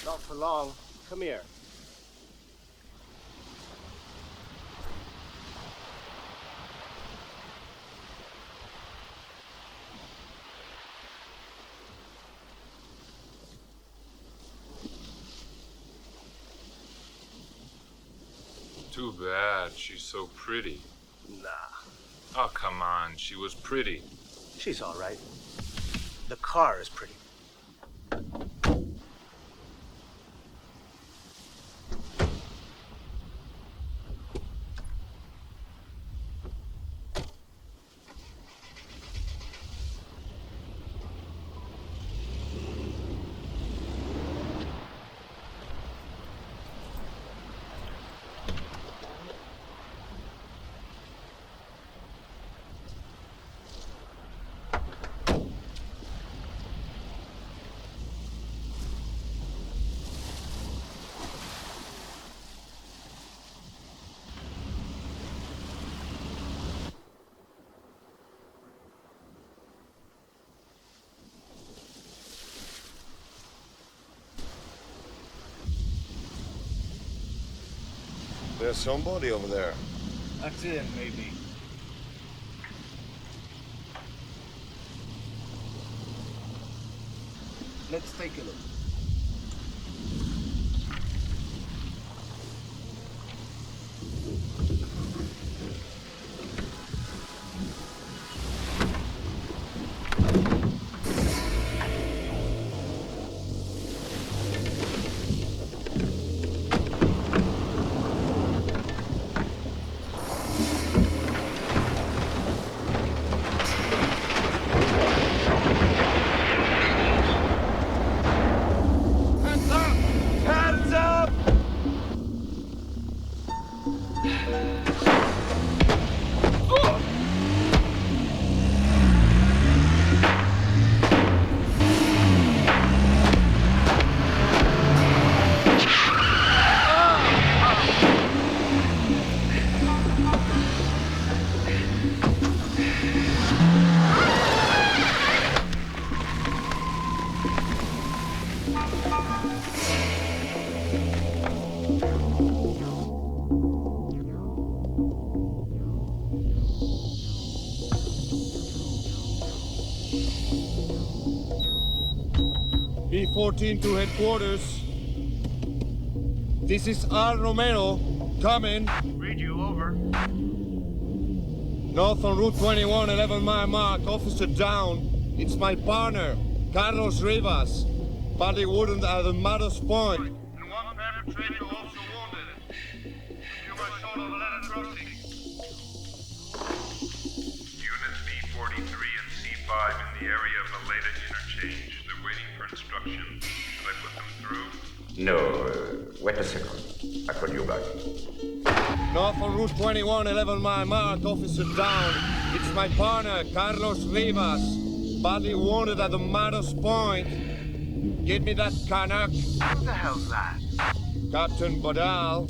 Not for long. Come here. Too bad. She's so pretty. Nah. Oh, come on. She was pretty. She's all right. The car is pretty. There's somebody over there. Accident, maybe. Let's take a look. E14 to headquarters. This is Al Romero. Coming. Read you over. North on Route 21, 11 mile mark. Officer down. It's my partner, Carlos Rivas. Badly wounded at the Matos Point. And one perpetrator also wounded. You were short of a letter crossing. Units B43 and C5 in the area of the latest interchange. They're waiting for instructions. Should I put them through? No, wait a second. I call you back. North on Route 21, 11 mile mark. Officer down. It's my partner, Carlos Rivas. Badly wounded at the Matos Point. Get me that Canuck. Who the hell's that? Captain Badal.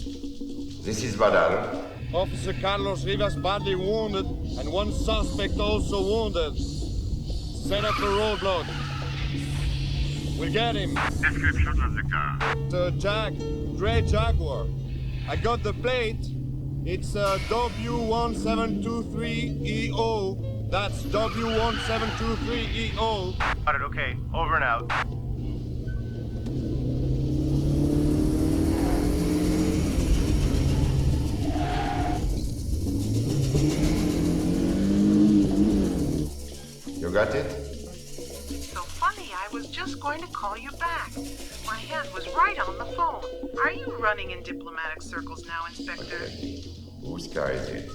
This is Badal. Officer Carlos Rivas badly wounded, and one suspect also wounded. Set up a roadblock. We'll get him. Description of the car. The Jag, Grey Jaguar. I got the plate. It's W1723EO. That's W1723EO. Got it, okay. Over and out. You got it? So funny, I was just going to call you back. My hand was right on the phone. Are you running in diplomatic circles now, Inspector? Whose car is it?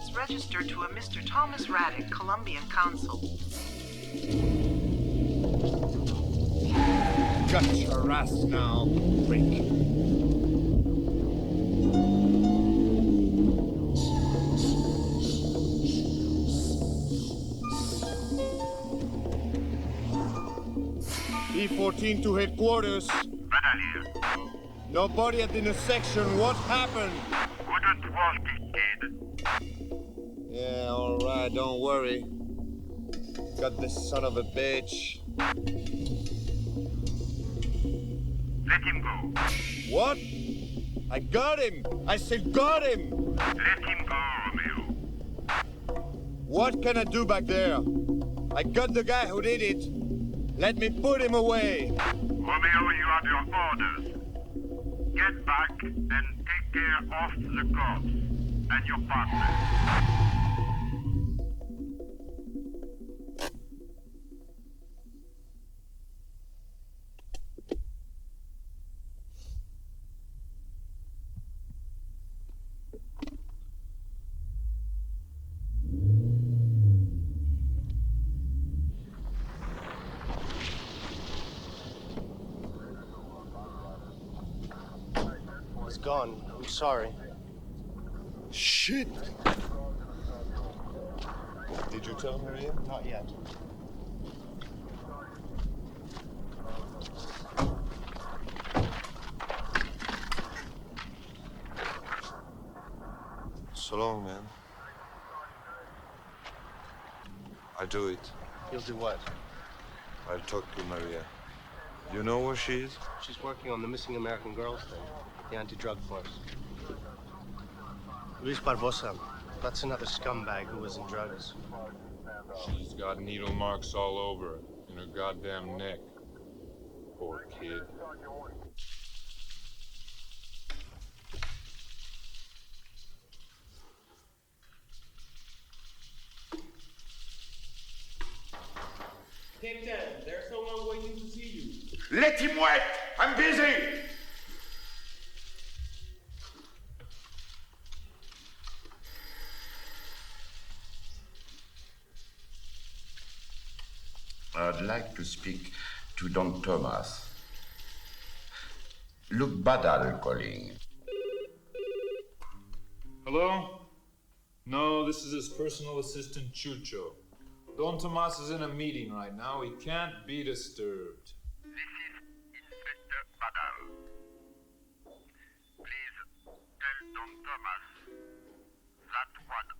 It's registered to a Mr. Thomas Raddick, Colombian consul. Got your ass now, freak. E14 to headquarters. Badal here. Nobody at the intersection. What happened? Wouldn't walk it, kid. Yeah, alright, don't worry. Got this son of a bitch. Let him go. What? I got him! I said got him! Let him go, Romeo. What can I do back there? I got the guy who did it. Let me put him away. Romeo, you have your orders. Get back and take care of the corpse and your partner. He's gone. I'm sorry. Shit! Did you tell her yet? Not yet. So long, man. I'll do it. You'll do what? I'll talk to Maria. You know where she is? She's working on the missing American girls thing. The anti-drug force. Luis Barbosa. That's another scumbag who was in drugs. She's got needle marks all over in her goddamn neck. Poor kid. Take 10. There's someone waiting to see you. Let him wait! I'm busy! I'd like to speak to Don Thomas. Luke Badal calling. Hello? No, this is his personal assistant, Chucho. Don Tomas is in a meeting right now. He can't be disturbed. This is Inspector Badal. Please tell Don Thomas that one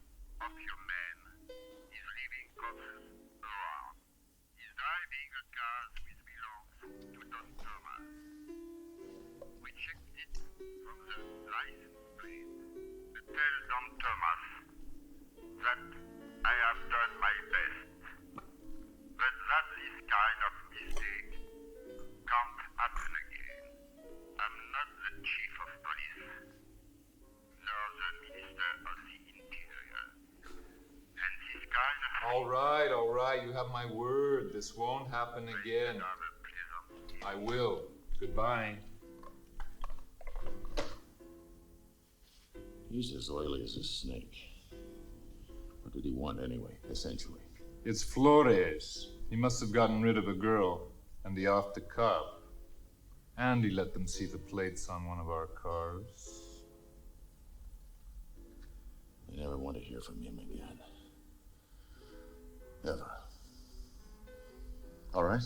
of your men is leaving corpses around. He's driving a car which belongs to Don Thomas. We checked it from the license plate. Tell Don Thomas that I have done my best, but that this kind of mistake can't All right, you have my word. This won't happen again. I will. Goodbye. He's as oily as a snake. What did he want anyway, essentially? It's Flores. He must have gotten rid of a girl and the off the cuff. And he let them see the plates on one of our cars. I never want to hear from him again. Never. All right?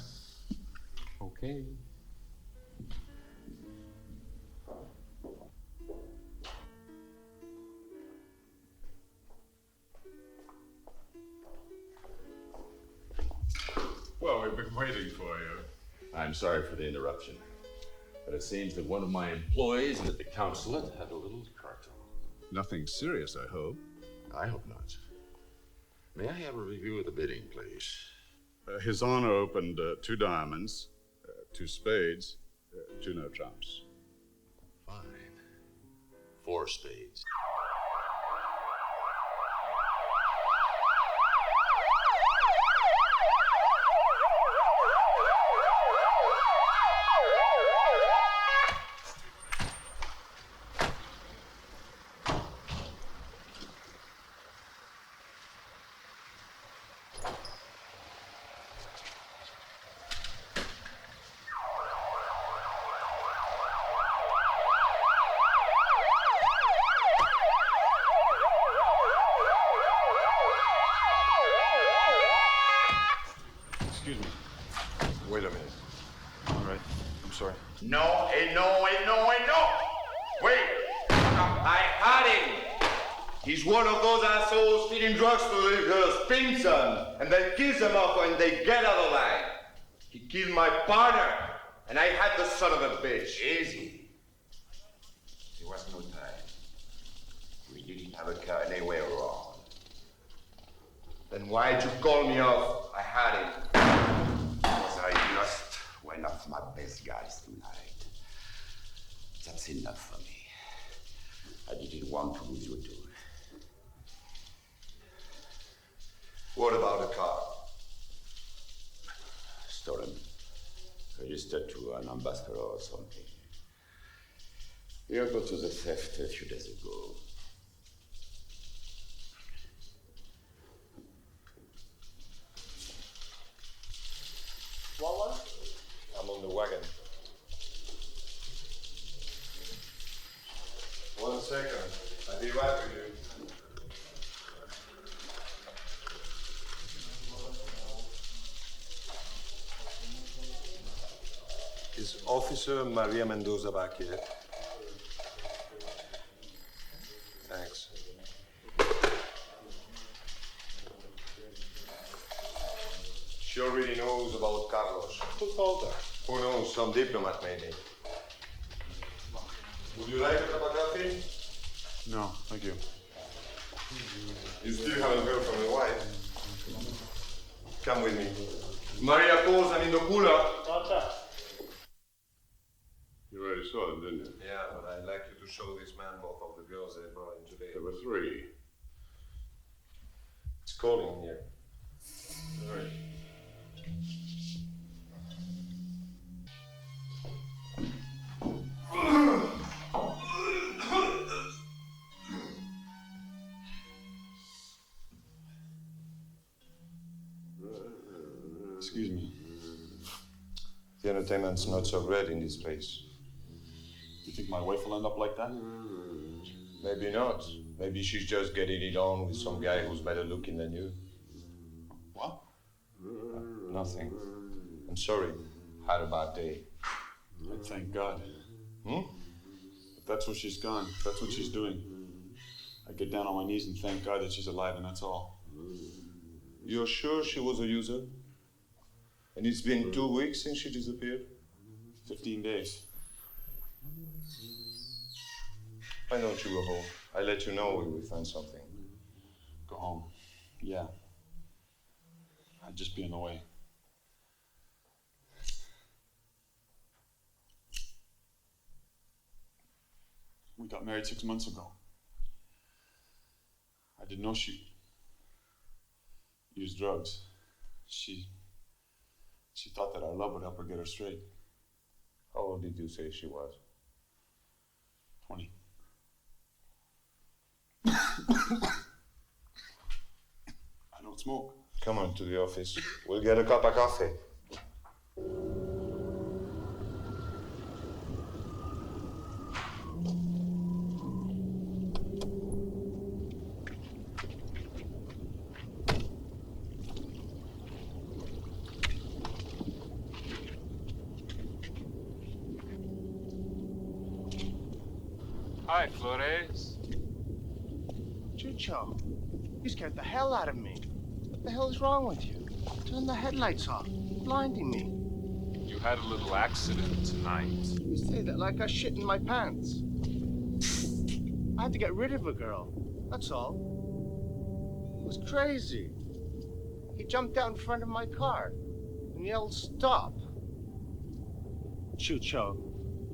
Okay. Well, we've been waiting for you. I'm sorry for the interruption, but it seems that one of my employees at the consulate had a little cartel. Nothing serious, I hope. I hope not. May I have a review of the bidding, please? His Honor opened 2 diamonds, 2 spades, 2 no trumps. Fine. 4 spades. Excuse me. Wait a minute. All right, I'm sorry. No, no. Wait! I had him! He's one of those assholes feeding drugs to little girls, Pinson, and then kills them off when they get out of line. He killed my partner, and I had the son of a bitch. Easy. There was no time. We didn't have a car anywhere around. Then why'd you call me off? I had him. Because I lost one of my best guys tonight. That's enough for me. I didn't want to lose you too. What about the car? Stolen. Registered to an ambassador or something. You got to the theft a few days ago. I'm on the wagon. 1 second. I'll be right with you. Is Officer Maria Mendoza back yet? Thanks. She already knows about Carlos. Who told her? Who knows? Some diplomat maybe. Would you like a cup of coffee? No, thank you. You still haven't heard from your wife. Come with me. Maria calls, I'm in the cooler. You already saw them, didn't you? Yeah, but I'd like you to show this man both of the girls they brought in today. There were 3. It's calling here. All right. Excuse me. The entertainment's not so great in this place. You think my wife will end up like that? Maybe not. Maybe she's just getting it on with some guy who's better looking than you. What? Nothing. I'm sorry. Had a bad day. Thank God. Hmm? If that's where she's gone, if that's what she's doing, I get down on my knees and thank God that she's alive, and that's all. You're sure she was a user? And it's been 2 weeks since she disappeared? 15 days. Why don't you go home? I'll let you know when we find something. Go home. Yeah. I'd just be in the way. We got married 6 months ago. I didn't know she... used drugs. She thought that our love would help her get her straight. How old did you say she was? 20. I don't smoke. Come on to the office. We'll get a cup of coffee. Hi, Flores. Chucho, you scared the hell out of me. What the hell is wrong with you? Turn the headlights off. You're blinding me. You had a little accident tonight. You say that like I shit in my pants. I had to get rid of a girl. That's all. He was crazy. He jumped out in front of my car and yelled, "Stop." Chucho,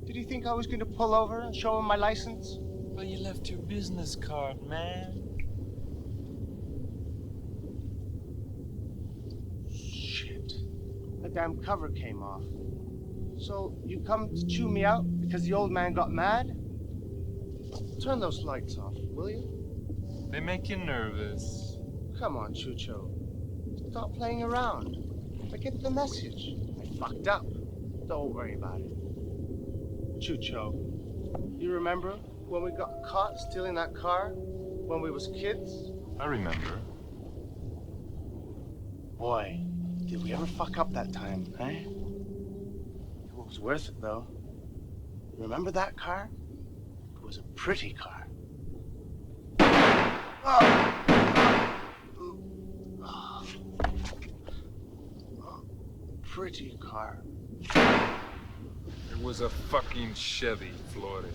did he think I was going to pull over and show him my license? Well, you left your business card, man. Shit. The damn cover came off. So you come to chew me out because the old man got mad? Turn those lights off, will you? They make you nervous. Come on, Chucho. Stop playing around. I get the message. I fucked up. Don't worry about it. Chucho, you remember when we got caught stealing that car when we was kids? I remember. Boy, did we ever fuck up that time, eh? It was worth it, though. Remember that car? It was a pretty car. Pretty car. It was a fucking Chevy, Flores.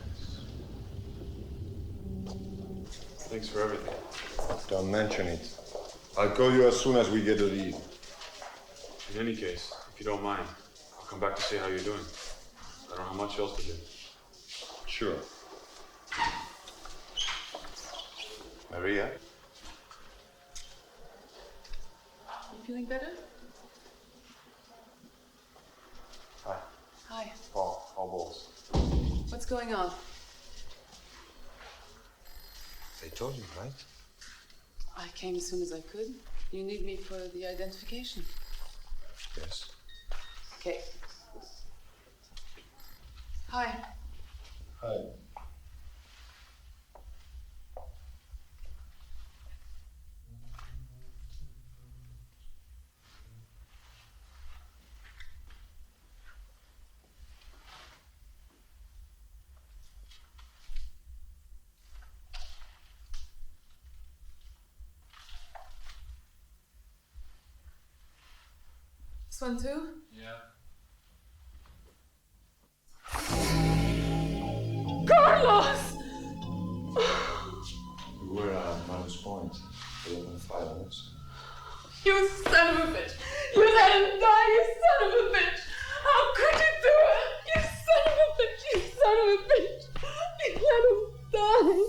Thanks for everything. Don't mention it. I'll call you as soon as we get a lead. In any case, if you don't mind, I'll come back to see how you're doing. I don't have much else to do. Sure. Maria? You feeling better? Hi. Hi. Paul, all balls. What's going on? They told you, right? I came as soon as I could. You need me for the identification. Yes. Okay. Hi. Hi. This one too? Yeah. Carlos! We were at minus point. 11:05 minutes. You son of a bitch! You let him die, you son of a bitch! How could you do it? You son of a bitch! You son of a bitch! You let him die!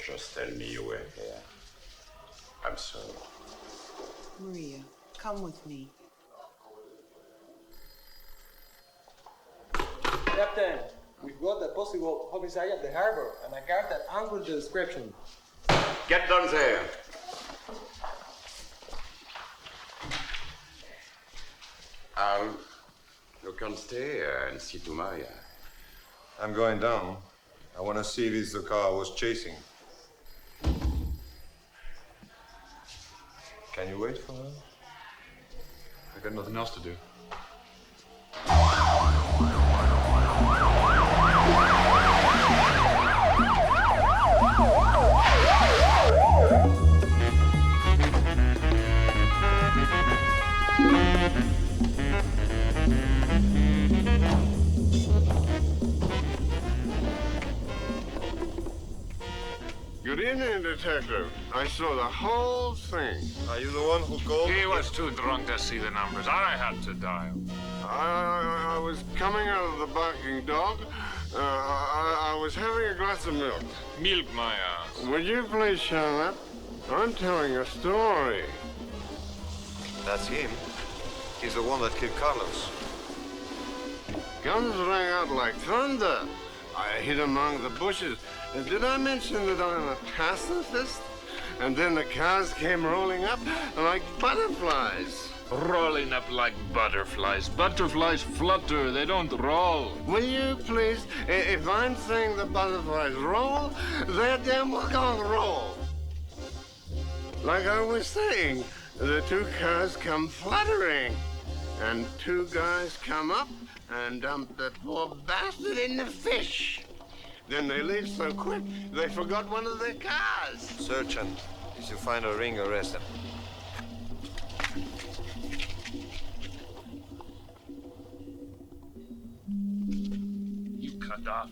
Just tell me you were here. I'm sorry. Maria, come with me. Captain, we've got a possible homicide at the harbor and a guard that answers the description. Get down there. Al, you can stay and see to Maria. I'm going down. I want to see if it's the car I was chasing. Can you wait for her? I got nothing else to do. detective. I saw the whole thing. Are you the one who called? He was too drunk to see the numbers. I had to dial. I was coming out of the barking dog. I was having a glass of milk. Milk my ass. Would you please shut up? I'm telling a story. That's him. He's the one that killed Carlos. Guns rang out like thunder. I hid among the bushes. And did I mention that I'm a pacifist? And then the cars came rolling up like butterflies. Rolling up like butterflies. Butterflies flutter, they don't roll. Will you please, if I'm saying the butterflies roll, they're damn well gonna roll. Like I was saying, the two cars come fluttering, and two guys come up and dump that poor bastard in the fish. Then they leave so quick, they forgot one of their cars. Search him. If you find a ring, arrest him. You cut off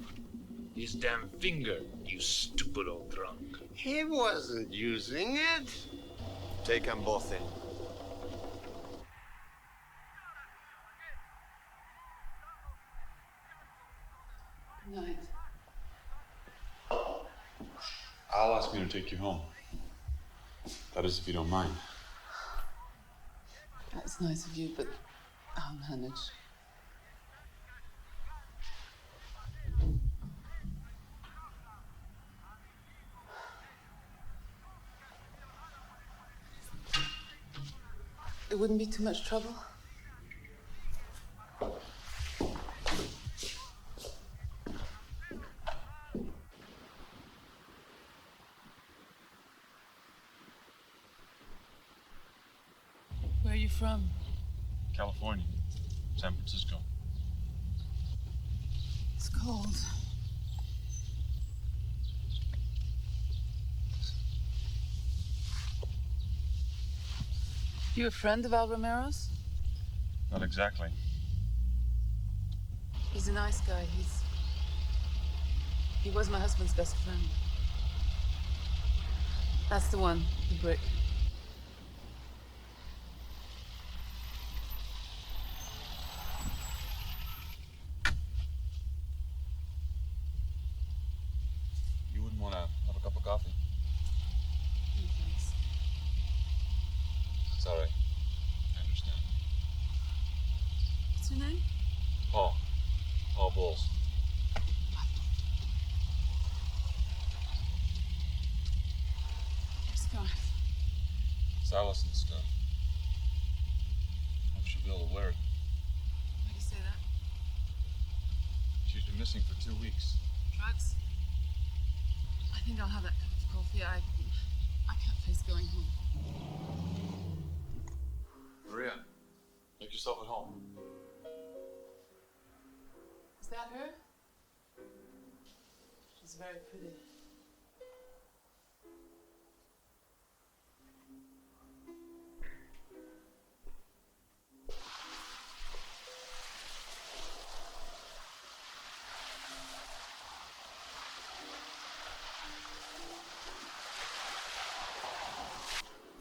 his damn finger, you stupid old drunk. He wasn't using it. Take them both in. Good night. I'll ask me to take you home. That is, if you don't mind. That's nice of you, but I'll manage. It wouldn't be too much trouble? Where are you from? California. San Francisco. It's cold. You a friend of Al Romero's? Not exactly. He's a nice guy. He was my husband's best friend. That's the one, the brick. You wouldn't want to have a cup of coffee? No, thanks. It's all right. I understand. What's your name? Paul. Paul Bowles. Your scarf. It's Allison's stuff. Hope she'll be able to wear it. Why do you say that? She's been missing for 2 weeks. Drugs? I think I'll have that cup of coffee. I can't face going home. Maria, make yourself at home. Is that her? She's very pretty.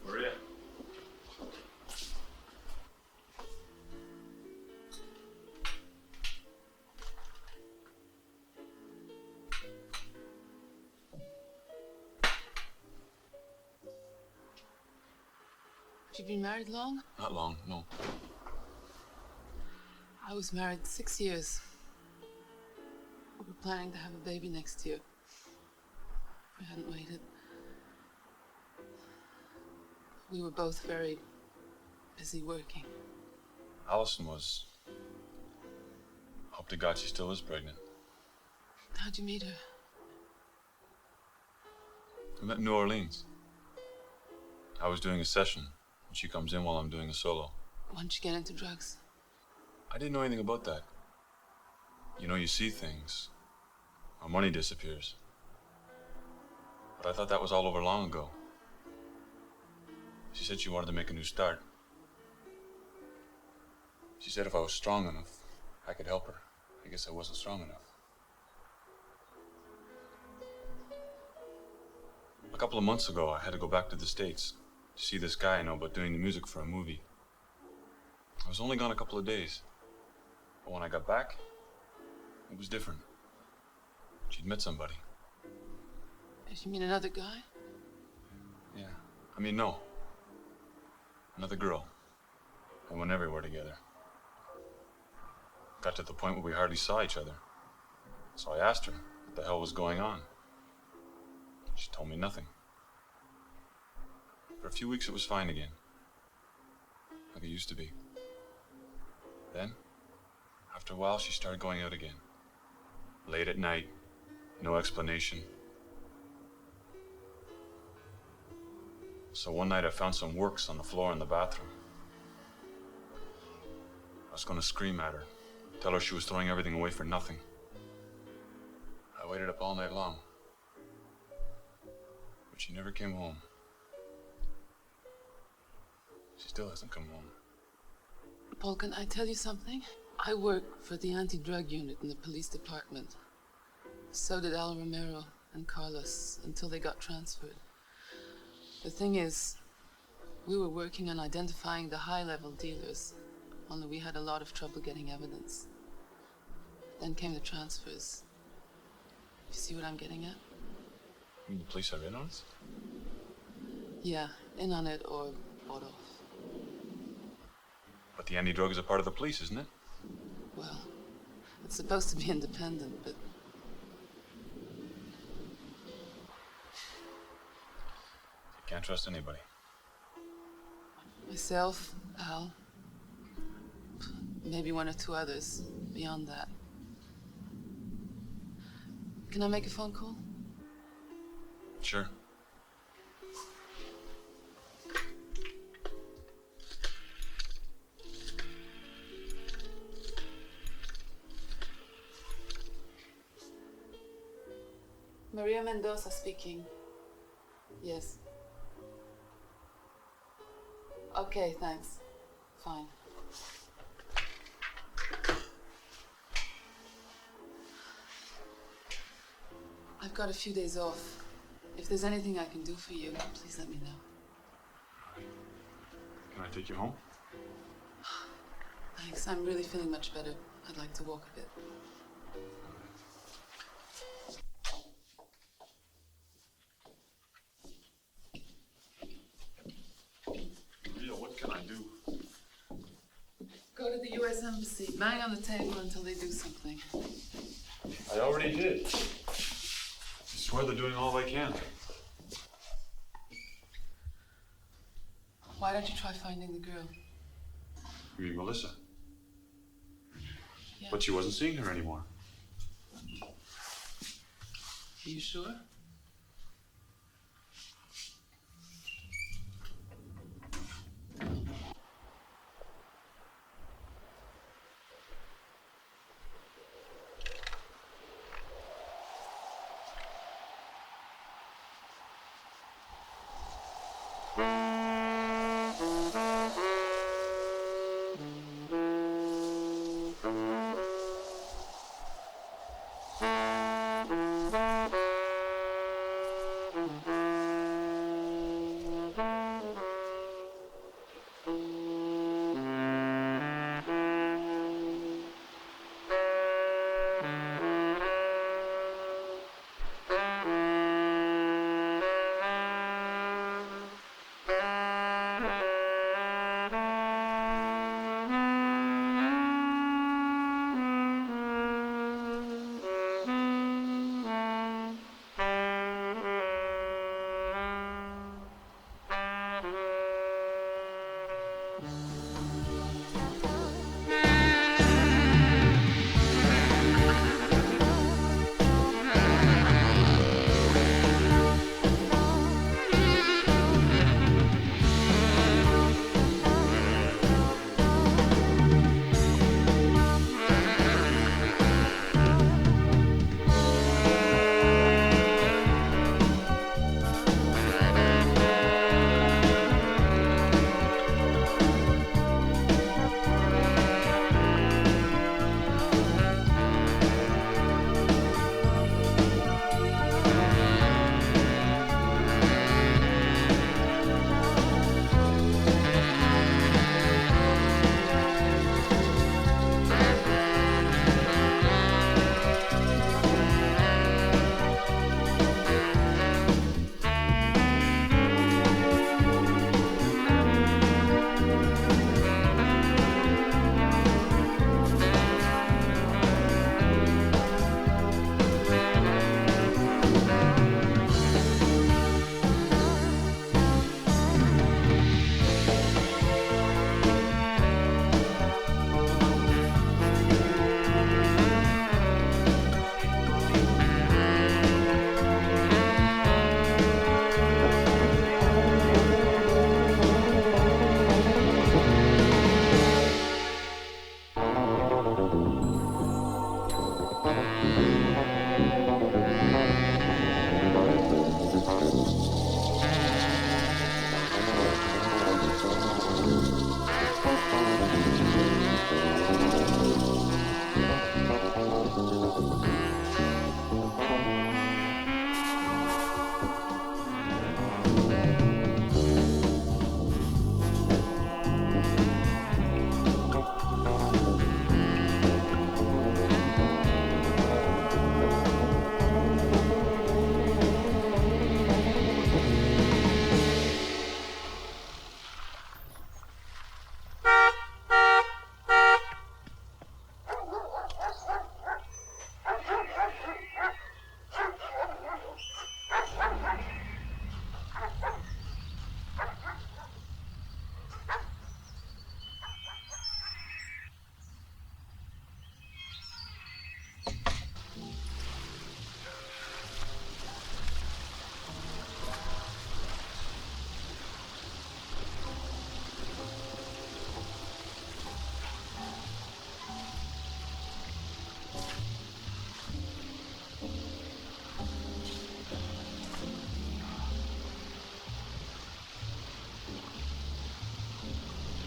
Maria. Have you been married long? Not long, no. I was married 6 years. We were planning to have a baby next year. If we hadn't waited. We were both very busy working. Allison was... Hope to God she still is pregnant. How'd you meet her? We met in New Orleans. I was doing a session, and she comes in while I'm doing a solo. Once you get into drugs. I didn't know anything about that. You know, you see things. Our money disappears. But I thought that was all over long ago. She said she wanted to make a new start. She said if I was strong enough, I could help her. I guess I wasn't strong enough. Look, couple of months ago, I had to go back to the States to see this guy I know about doing the music for a movie. I was only gone a couple of days. But when I got back, it was different. She'd met somebody. You mean another guy? Yeah. I mean, no. Another girl. They went everywhere together. Got to the point where we hardly saw each other. So I asked her what the hell was going on. She told me nothing. For a few weeks it was fine again. Like it used to be. Then, after a while, she started going out again. Late at night, no explanation. So one night I found some works on the floor in the bathroom. I was going to scream at her, tell her she was throwing everything away for nothing. I waited up all night long, but she never came home. She still hasn't come home. Paul, can I tell you something? I work for the anti-drug unit in the police department. So did Al Romero and Carlos until they got transferred. The thing is, we were working on identifying the high-level dealers, only we had a lot of trouble getting evidence. Then came the transfers. You see what I'm getting at? You mean the police are in on it? Yeah, in on it or bought off. But the anti-drug is a part of the police, isn't it? Well, it's supposed to be independent, but... You can't trust anybody. Myself, Al, maybe one or two others. Beyond that. Can I make a phone call? Sure. Maria Mendoza speaking. Yes. Okay, thanks. Fine. I've got a few days off. If there's anything I can do for you, please let me know. Can I take you home? Thanks, I'm really feeling much better. I'd like to walk a bit. Maria, what can I do? Go to the U.S. Embassy, bang on the table until they do something. I already did. I swear they're doing all they can. Why don't you try finding the girl? You mean Melissa? Yeah. But she wasn't seeing her anymore. Are you sure?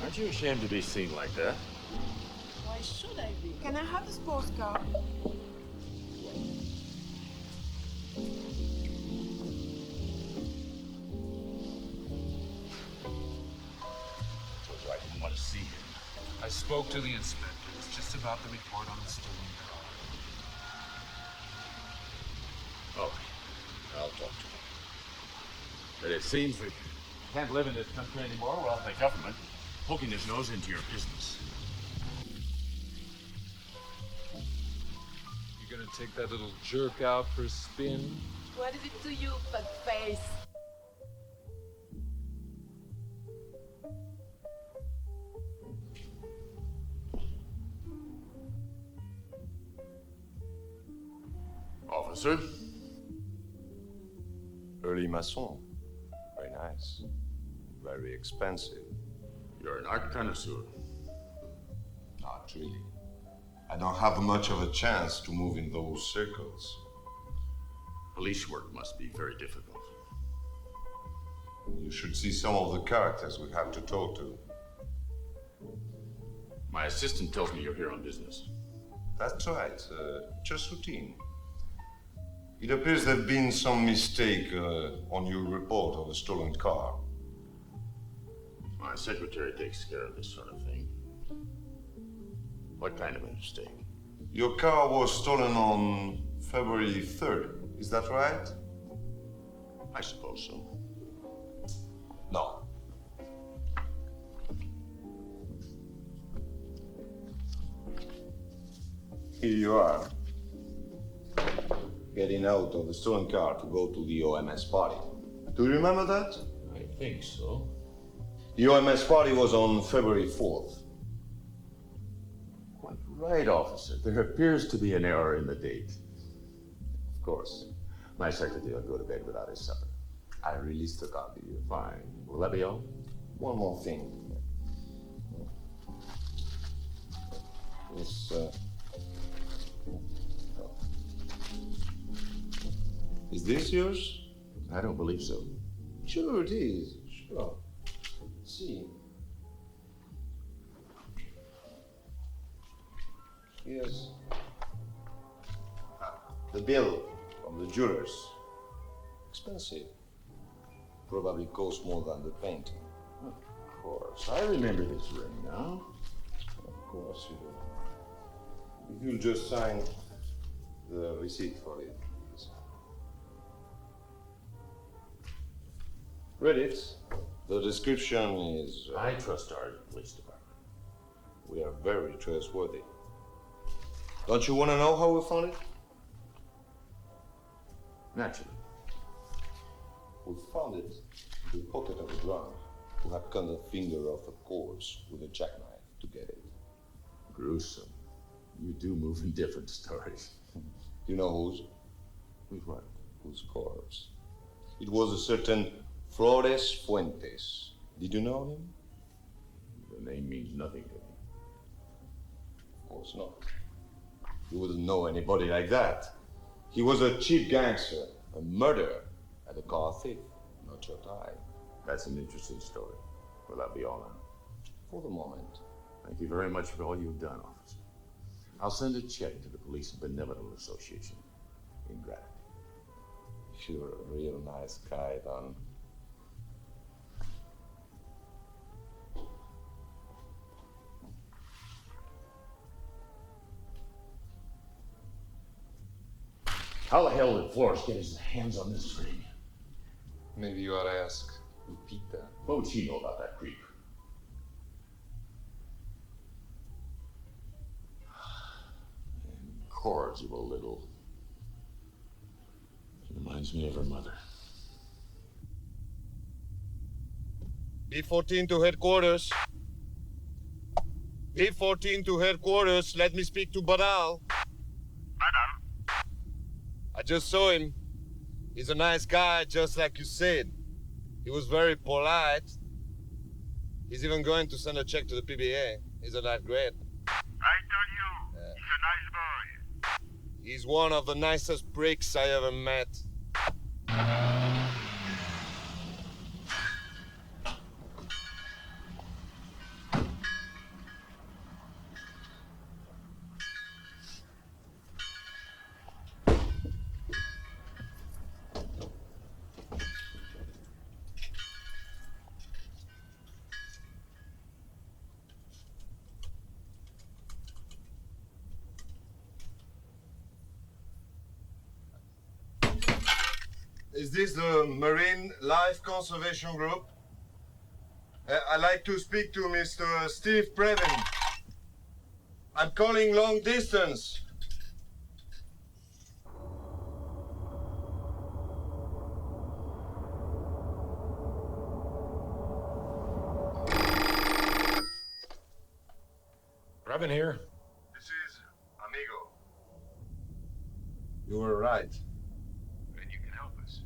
Aren't you ashamed to be seen like that? Why should I be? Can I have the sports car? I didn't want to see him. I spoke to the inspector. It's just about the report on the stolen car. Oh, I'll talk to him. But it seems we can't live in this country anymore without the government poking his nose into your business. You gonna take that little jerk out for a spin? What is it to you, fat face? Officer? Early maçon. Very nice. Very expensive. You're an art connoisseur. Not really. I don't have much of a chance to move in those circles. Police work must be very difficult. You should see some of the characters we have to talk to. My assistant tells me you're here on business. That's right. Just routine. It appears there's been some mistake on your report of a stolen car. My secretary takes care of this sort of thing. What kind of a mistake? Your car was stolen on February 3rd. Is that right? I suppose so. No. Here you are. Getting out of the stolen car to go to the OMS party. Do you remember that? I think so. The OMS party was on February 4th. Quite right, officer. There appears to be an error in the date. Of course. My secretary will go to bed without his supper. I released the copy. Fine. Will that be all? One more thing. This, Is this yours? I don't believe so. Sure it is. Sure. See. Here's the bill from the jurors. Expensive. Probably cost more than the painting. Of course. I remember this ring now. Of course you do. If you'll just sign the receipt for it. Read it. The description is... I trust our police department. We are very trustworthy. Don't you want to know how we found it? Naturally. We found it in the pocket of a drunk who had cut the finger off a corpse with a jackknife to get it. Gruesome. You do move in different stories. You know whose? Whose what? Whose corpse? It was a certain Flores Fuentes. Did you know him? The name means nothing to me. Of course not. You wouldn't know anybody like that. He was a cheap gangster, a murderer, and a car thief. Not your type. That's an interesting story. Will that be all now? For the moment. Thank you very much for all you've done, officer. I'll send a check to the Police Benevolent Association in gratitude. You're a real nice guy, Don. How the hell did Flores get his hands on this ring? Maybe you ought to ask Lupita. What would she know about that creep? Incorrigible little. She reminds me of her mother. B-14 to headquarters. B-14 to headquarters. Let me speak to Baral. Madam? I just saw him. He's a nice guy, just like you said. He was very polite. He's even going to send a check to the PBA. Isn't that great? I told you, he's a nice boy. He's one of the nicest pricks I ever met. Is this the Marine Life Conservation Group? I'd like to speak to Mr. Steve Previn. I'm calling long distance. Previn here. This is Amigo. You were right. And you can help us.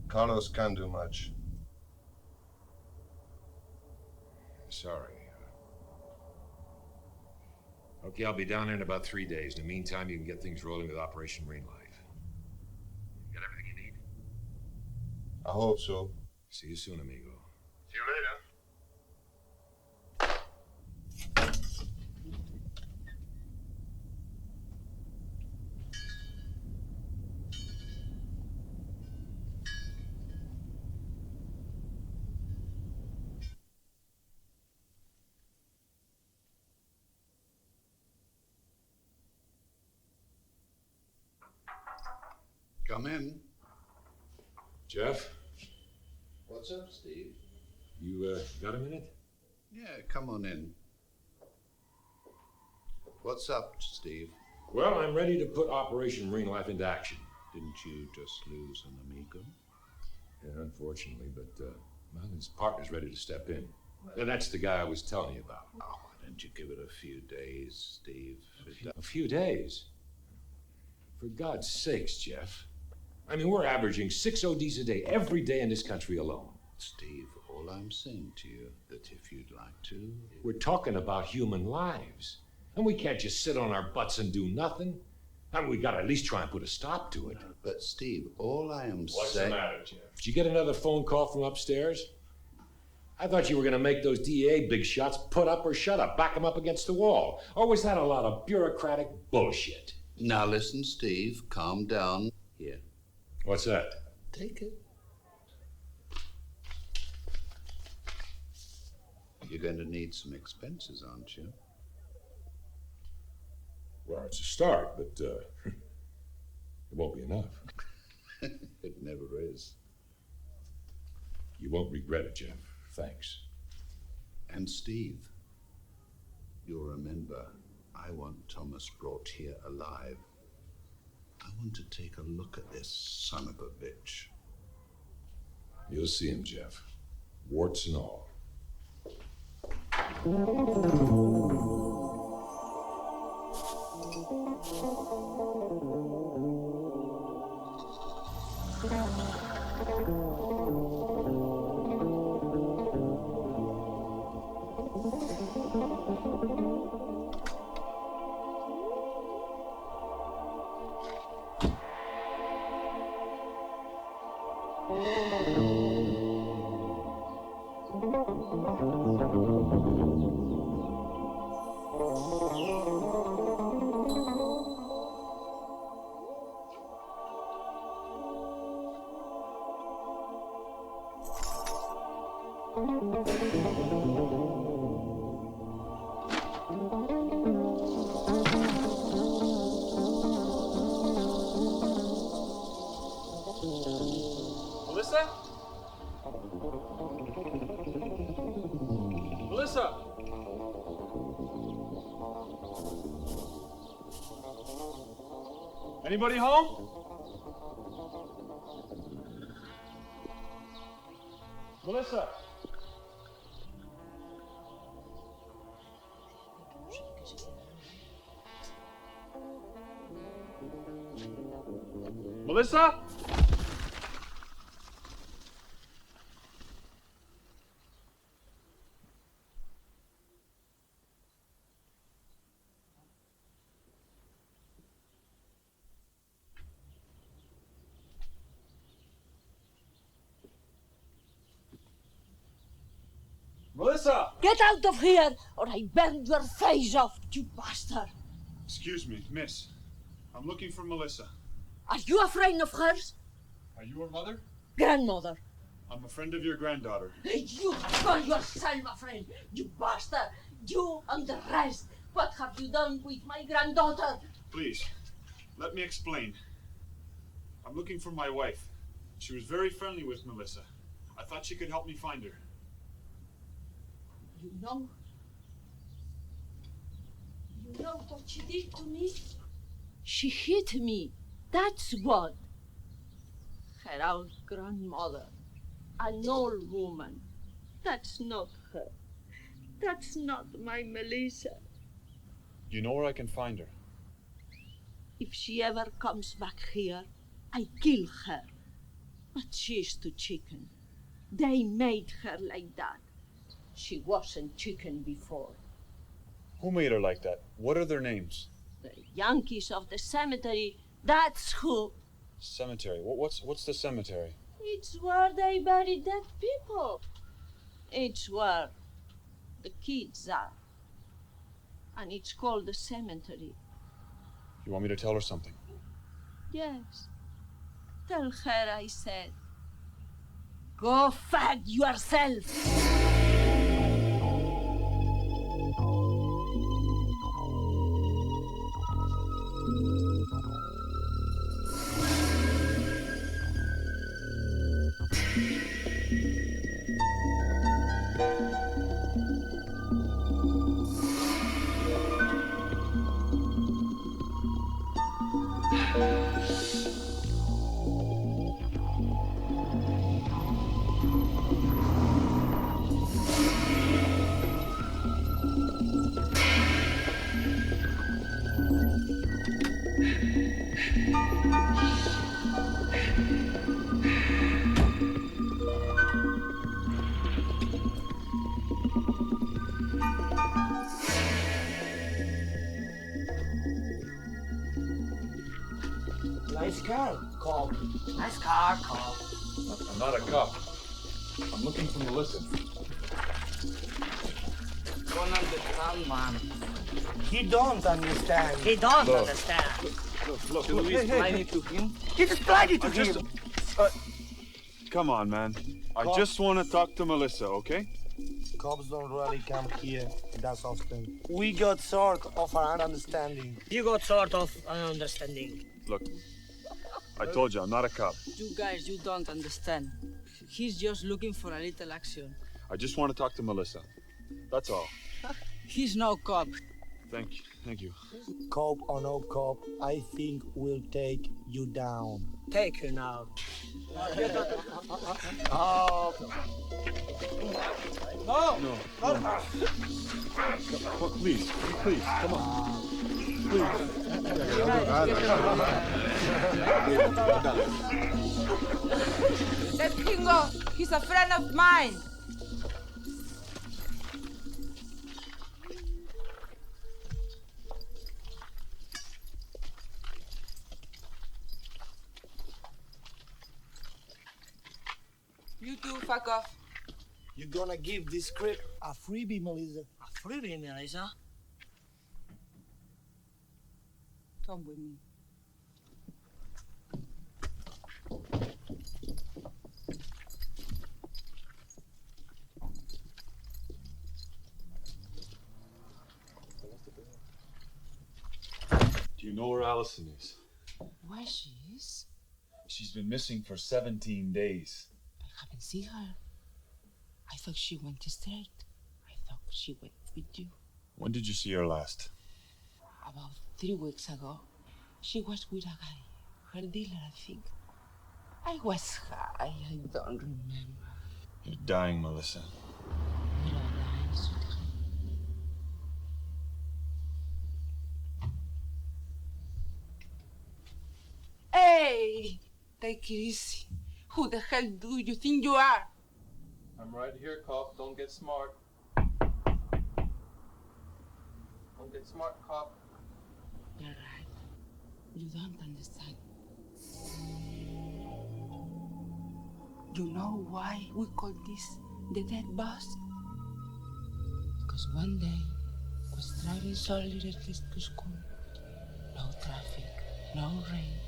Carlos can't do much. Sorry. Okay, I'll be down there in about 3 days. In the meantime, you can get things rolling with Operation Marine Life. Got everything you need? I hope so. See you soon, amigo. See you later. Come in. Jeff? What's up, Steve? You, got a minute? Yeah, come on in. What's up, Steve? Well, I'm ready to put Operation Marine Life into action. Didn't you just lose an amigo? Yeah, unfortunately, but, well, his partner's ready to step in. And that's the guy I was telling you about. Oh, why don't you give it a few days, Steve? A few days? For God's sakes, Jeff. I mean, we're averaging 6 ODs a day, every day in this country alone. Steve, all I'm saying to you, that if you'd like to... We're talking about human lives. And we can't just sit on our butts and do nothing. I mean, we gotta at least try and put a stop to it. But Steve, all I am saying... What's the matter, Jeff? Did you get another phone call from upstairs? I thought you were gonna make those DEA big shots put up or shut up, back them up against the wall. Or was that a lot of bureaucratic bullshit? Now listen, Steve, calm down. Here. What's that? Take it. You're going to need some expenses, aren't you? Well, it's a start, but it won't be enough. It never is. You won't regret it, Jeff. Thanks. And Steve, you'll remember, I want Thomas brought here alive. I want to take a look at this son of a bitch. You'll see him, Jeff. Warts and all. Melissa? Melissa! Anybody home? Melissa? Melissa? Melissa! Get out of here, or I burn your face off, you bastard! Excuse me, miss. I'm looking for Melissa. Are you a friend of hers? Are you her mother? Grandmother. I'm a friend of your granddaughter. You call yourself a friend, you bastard! You and the rest! What have you done with my granddaughter? Please, let me explain. I'm looking for my wife. She was very friendly with Melissa. I thought she could help me find her. You know what she did to me? She hit me. That's what. Her old grandmother, an old woman. That's not her. That's not my Melissa. You know where I can find her? If she ever comes back here, I kill her. But she's too chicken. They made her like that. She wasn't chicken before. Who made her like that? What are their names? The Yankees of the cemetery, that's who. Cemetery. What's the cemetery? It's where they bury dead people. It's where the kids are. And it's called the cemetery. You want me to tell her something? Yes. Tell her I said, go fuck yourself. Nice car, cop. Nice car, cop. I'm not a cop. I'm looking for Melissa. Don't understand, man. He don't understand. He don't Look. understand. Look. Should we explain it to him? Just explain it to him. Come on, man. I just want to talk to Melissa, okay? Cops don't really come here that often. We got sort of an understanding. You got sort of an understanding. Look, I told you, I'm not a cop. You guys, you don't understand. He's just looking for a little action. I just want to talk to Melissa. That's all. He's no cop. Thank you. Cop or no cop, I think we'll take you down. Take you now. Oh. No. Please, come on. Let him go. He's a friend of mine. You two, fuck off. You're gonna give this script a freebie, Melissa. A freebie, Melissa? Come with me. Do you know where Allison is? Where she is? She's been missing for 17 days. I haven't seen her. I thought she went straight. I thought she went with you. When did you see her last? About 3 weeks ago, she was with a guy, her dealer, I think. I was high, I don't remember. You're dying, Melissa. Hey! Take it easy. Who the hell do you think you are? I'm right here, cop. Don't get smart. Don't get smart, cop. You're right. You don't understand. You know why we call this the dead bus? Because one day I was driving so little kids to school. No traffic, no rain.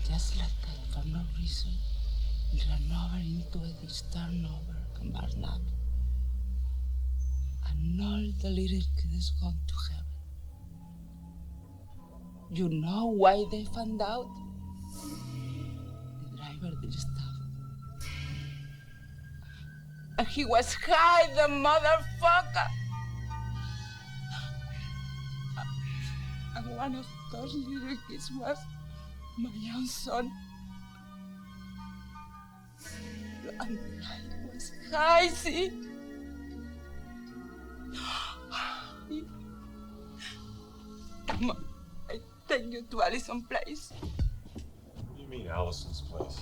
Just like that, for no reason, we ran over into a ditch, turnover and burned up. And all the little kids gone to heaven. You know why they found out? The driver driver did stuff. And he was high, the motherfucker. And one of those little kids was my young son. And I was high, see? Come on, I take you to Allison's place. What do you mean, Allison's place?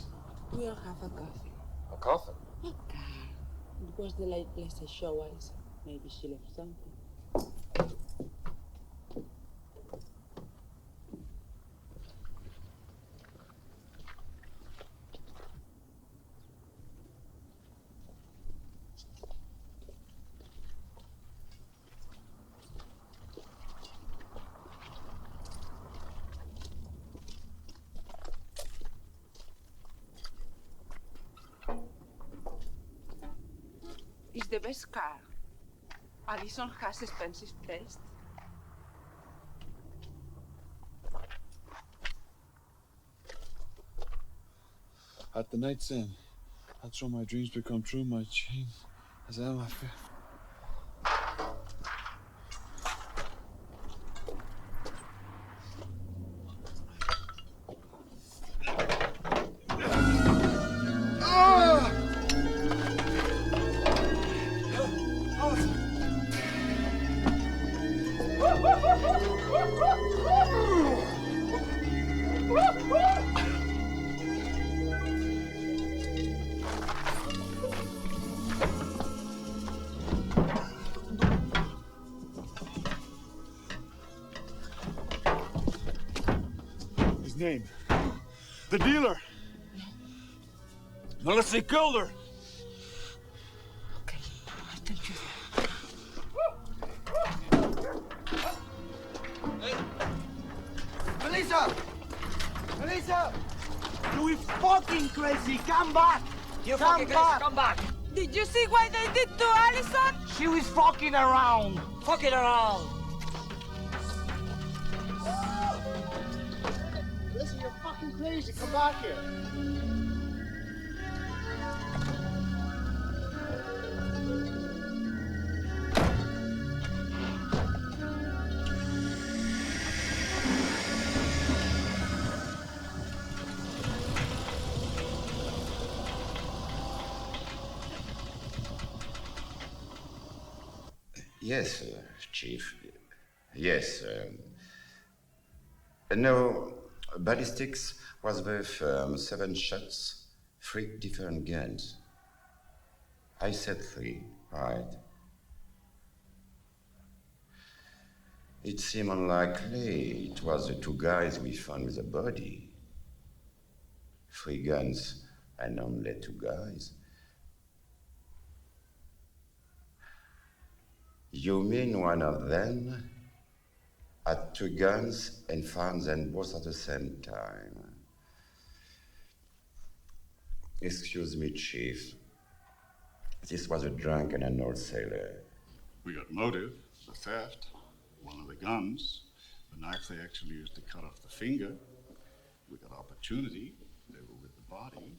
We'll have a coffee. A coffin? Okay. It was the late place I show Allison. Maybe she left something. It's the best car. Allison has expensive taste. At the night's end, that's when my dreams become true, my chain. As I my fear. Name. The dealer. Melissa killed her. Okay, I'll tell you. Melissa! Melissa! You fucking crazy! Come back! You fucking crazy, come back! Did you see what they did to Allison? She was fucking around! Fucking around! Listen, you're fucking crazy. Come back here. Yes, Chief. Yes. No, ballistics was with 7 shots, 3 different guns. I said 3, right? It seemed unlikely it was the 2 guys we found with the body. 3 guns and only 2 guys. You mean one of them had 2 guns and found them both at the same time? Excuse me, Chief. This was a drunken and old sailor. We got motive, the theft, one of the guns, the knife they actually used to cut off the finger. We got opportunity, they were with the body.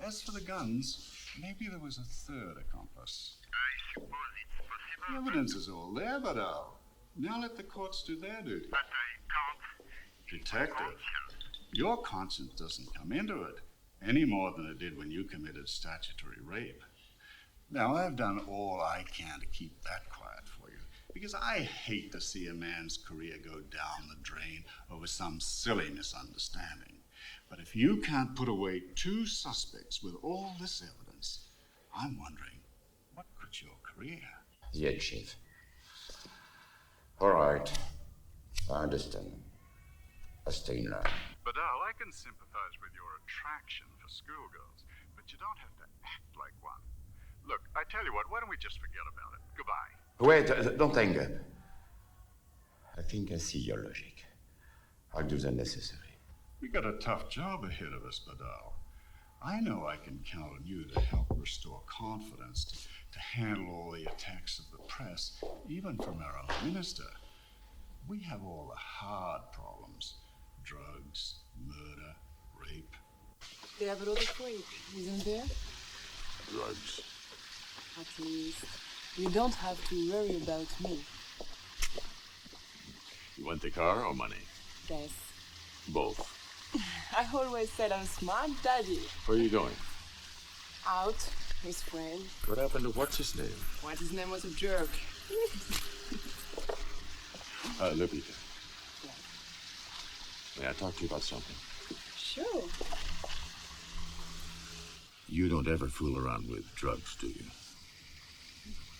As for the guns, maybe there was a 3rd accomplice. I suppose it's possible. The evidence is all there, but now let the courts do their duty. But I can't. Detective, your conscience doesn't come into it any more than it did when you committed statutory rape. Now, I've done all I can to keep that quiet for you, because I hate to see a man's career go down the drain over some silly misunderstanding. But if you can't put away 2 suspects with all this evidence, I'm wondering, what quit your career? Yeah, Chief. All right. I understand. I stay in line. But Al, I can sympathize with your attraction for schoolgirls, but you don't have to act like one. Look, I tell you what, why don't we just forget about it? Goodbye. Wait, don't hang up. I think I see your logic. I'll do the necessary. We got a tough job ahead of us, Badal. I know I can count on you to help restore confidence, to handle all the attacks of the press, even from our own minister. We have all the hard problems: drugs, murder, rape. They have another crate, isn't there? Drugs. At least you don't have to worry about me. You want the car or money? Yes. Both. I always said I'm smart, Daddy. Where are you going? Out, his friend. What happened to what's his name? What his name was a jerk. Look, Peter. May I talk to you about something? Sure. You don't ever fool around with drugs, do you?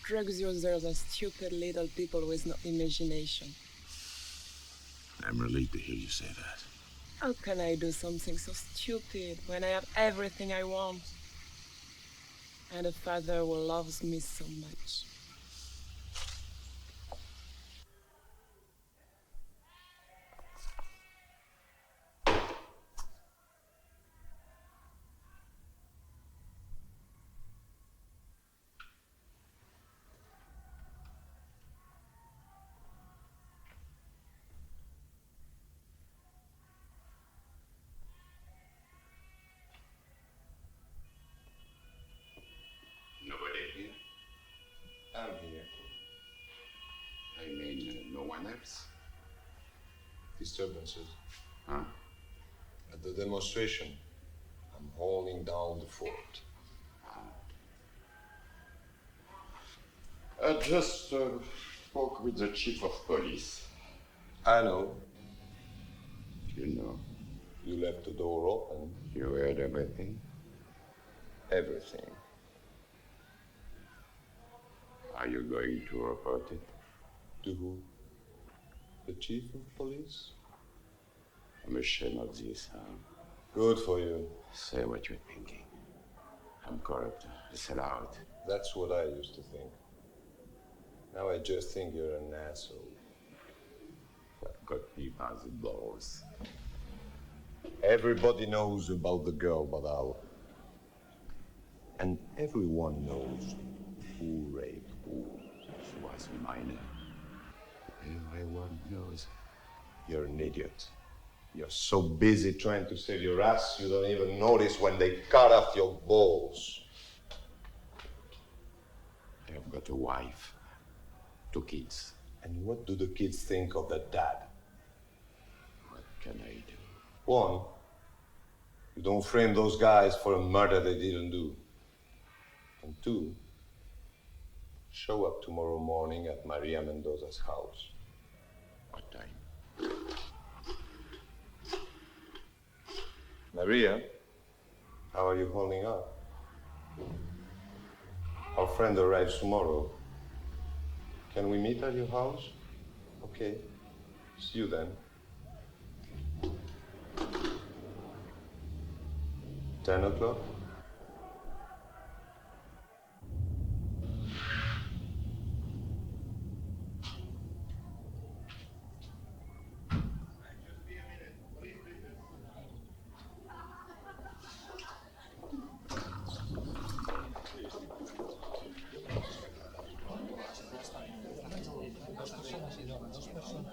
Drug users are stupid little people with no imagination. I'm relieved to hear you say that. How can I do something so stupid when I have everything I want? And a father who loves me so much. Nobody here? I'm here. I mean, no one else? Disturbances. Huh? At the demonstration, I'm holding down the fort. I just spoke with the chief of police. I know. You know. You left the door open. You heard everything? Everything. Are you going to report it? To who? The chief of police? I'm ashamed of this, huh? Good for you. Say what you're thinking. I'm corrupt. I sell out. That's what I used to think. Now I just think you're an asshole. I've got me by the balls. Everybody knows about the girl, Badal. And everyone knows who raped who. She was a minor. Everyone knows. You're an idiot. You're so busy trying to save your ass, you don't even notice when they cut off your balls. I've got a wife, 2 kids. And what do the kids think of their dad? What can I do? 1, you don't frame those guys for a murder they didn't do. And 2, show up tomorrow morning at Maria Mendoza's house. What time? Maria, how are you holding up? Our friend arrives tomorrow. Can we meet at your house? Okay. See you then. 10 o'clock?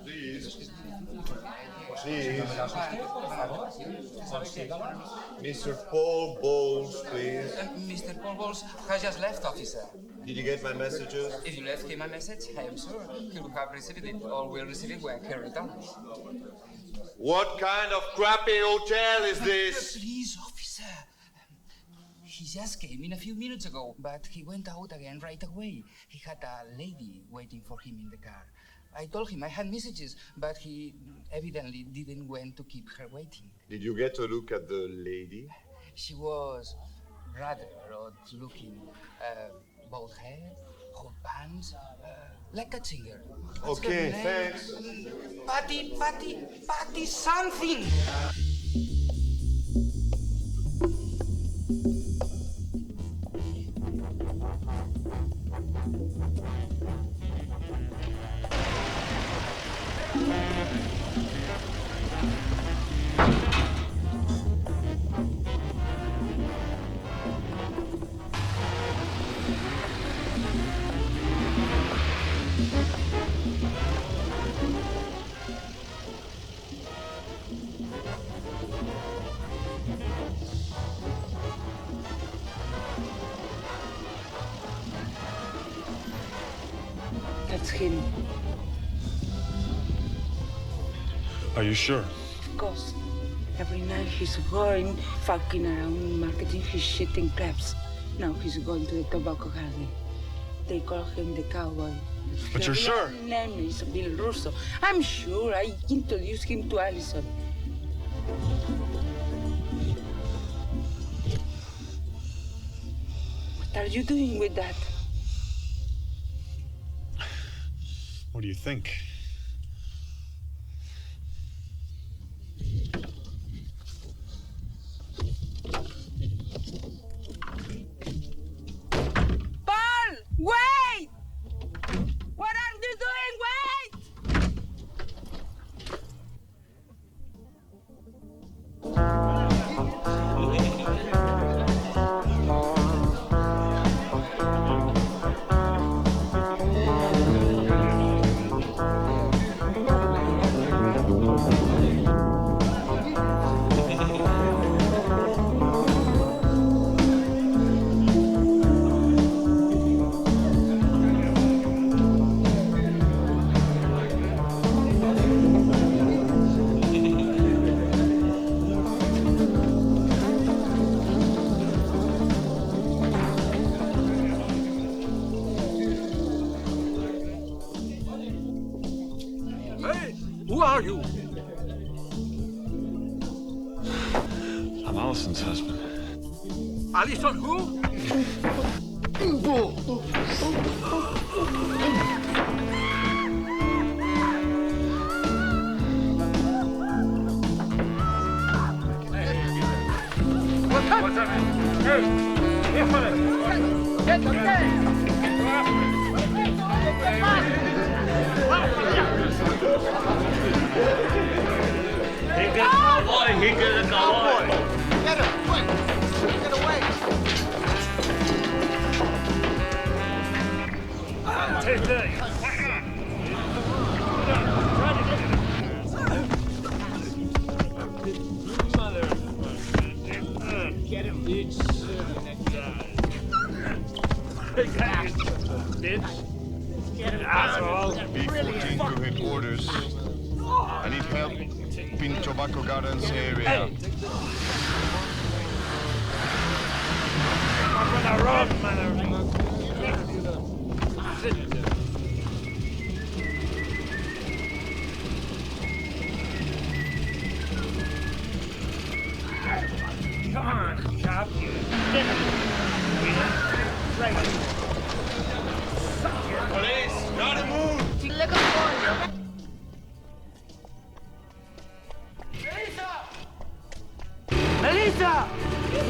Please. Mr. Paul Bowles, please. Mr. Paul Bowles has just left, officer. Did you get my messages? If you left him a message, I am sure he will have received it, or will receive it when he returns. What kind of crappy hotel is this? Please, officer. He just came in a few minutes ago, but he went out again right away. He had a lady waiting for him in the car. I told him I had messages, but he evidently didn't want to keep her waiting. Did you get a look at the lady? She was rather odd looking. Bald hair, hot pants, like a singer. What's her Okay, name? thanks. Patty something! That's him. Are you sure? Of course. Every night he's going, fucking around, marketing his shit in clubs. Now he's going to the tobacco garden. They call him the cowboy. But you're sure? His name is Bill Russo. I'm sure. I introduced him to Allison. What are you doing with that? What do you think? Paul! Wait! What are you doing? Wait! Hey, who are you? I'm Allison's husband. Allison who? What's up? Hey, He get a cowboy. Get him, quick! Get away! Take that. Get him, bitch. Bitch. Get him, asshole. B14 to headquarters. I need help in Tobacco Gardens area. Come on, Chop. Get him. Right. Police, gotta move! Melissa!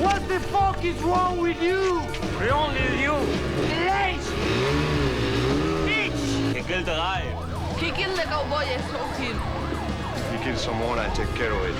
What the fuck is wrong with you? We only you. Late! Bitch! He killed the guy. He killed the cowboy, I saw him. If you kill someone, I take care of it.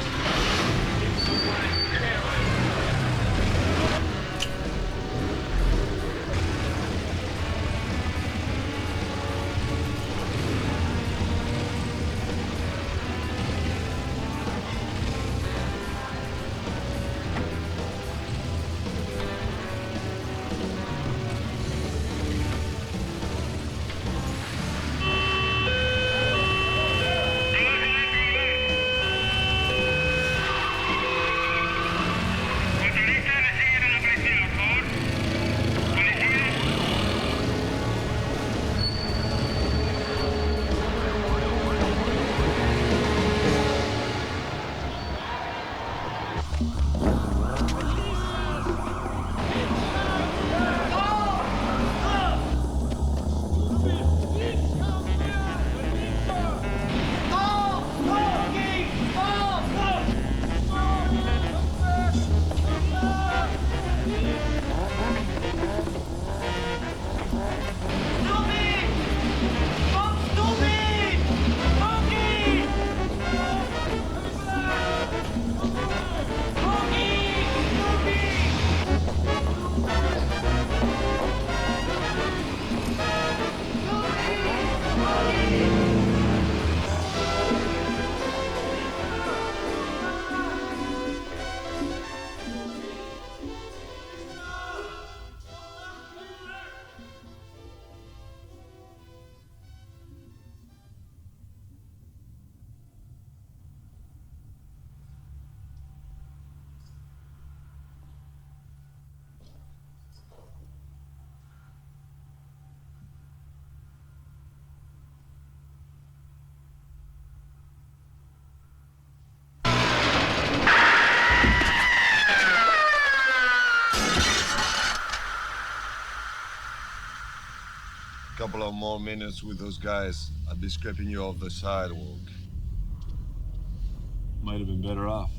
Couple of more minutes with those guys, I'd be scraping you off the sidewalk. Might have been better off.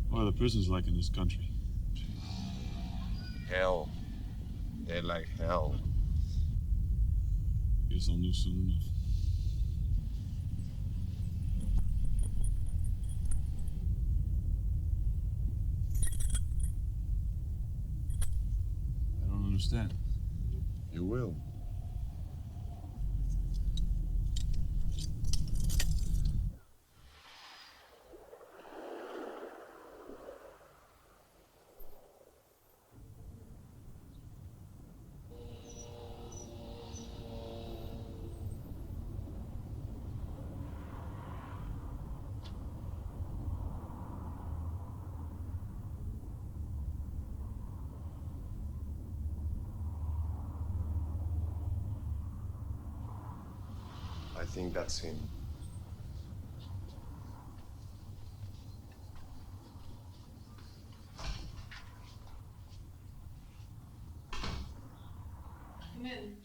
What are the prisons like in this country? Hell. They're like hell. Guess I'll know soon enough. I don't understand. You will. I think that's him. Come in.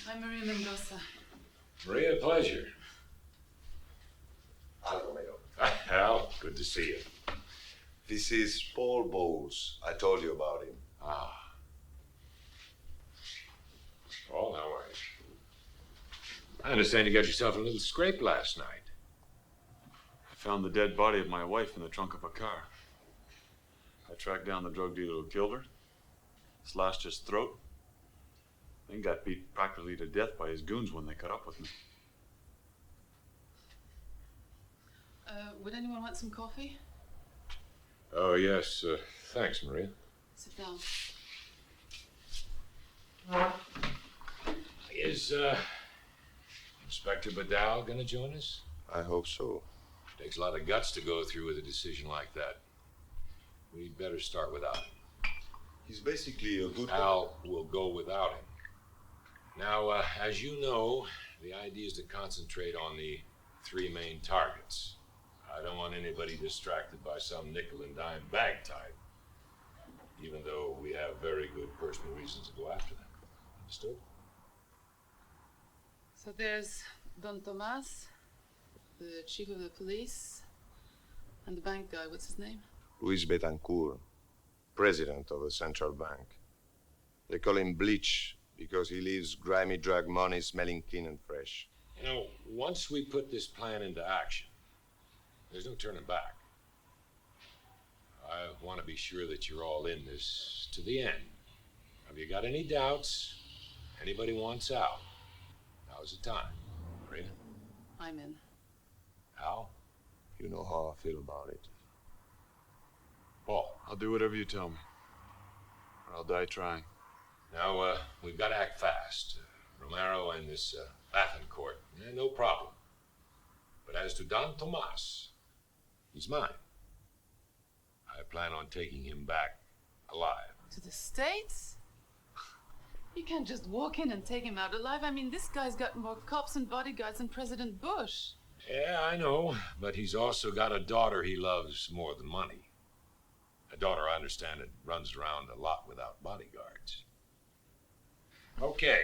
I'm Maria Mendoza. Maria, pleasure. Al Romero. Al, good to see you. This is Paul Bowles. I told you about him. Ah. Paul, how are you? I understand you got yourself in a little scrape last night. I found the dead body of my wife in the trunk of a car. I tracked down the drug dealer who killed her, slashed his throat, then got beat practically to death by his goons when they caught up with me. Would anyone want some coffee? Oh, yes. Thanks, Maria. Sit down. Is Inspector Badal gonna join us? I hope so. Takes a lot of guts to go through with a decision like that. We'd better start without him. He's basically a good... Al will go without him. Now, as you know, the idea is to concentrate on the three main targets. I don't want anybody distracted by some nickel and dime bag type, even though we have very good personal reasons to go after them. Understood? So there's Don Tomas, the chief of the police, and the bank guy. What's his name? Luis Betancourt, president of the central bank. They call him Bleach because he leaves grimy drug money smelling clean and fresh. You know, once we put this plan into action, there's no turning back. I want to be sure that you're all in this to the end. Have you got any doubts? Anybody wants out? Now's the time. Maria? I'm in. Al? You know how I feel about it. Paul? I'll do whatever you tell me, or I'll die trying. Now, we've got to act fast. Romero and this Bethancourt, no problem. But as to Don Tomas, he's mine. I plan on taking him back alive. To the States? You can't just walk in and take him out alive. I mean, this guy's got more cops and bodyguards than President Bush. Yeah, I know, but he's also got a daughter he loves more than money. A daughter, I understand, that runs around a lot without bodyguards. Okay.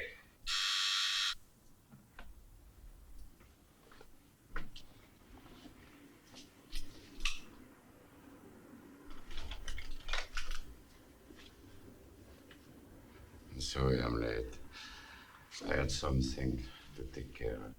I'm sorry I'm late. I had something to take care of.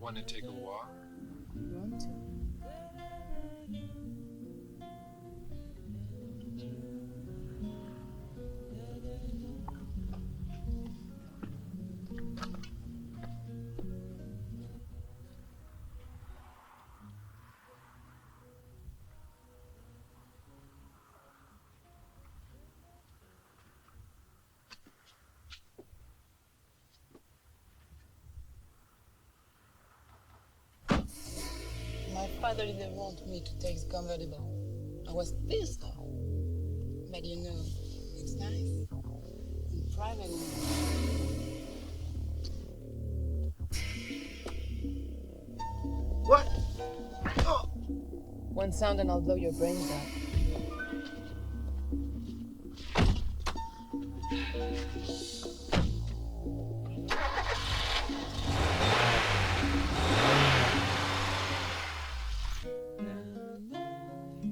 Want to take a walk? Want to? My father didn't want me to take the convertible. I was pissed off. But you know, it's nice. And private. What? Oh. One sound and I'll blow your brains out.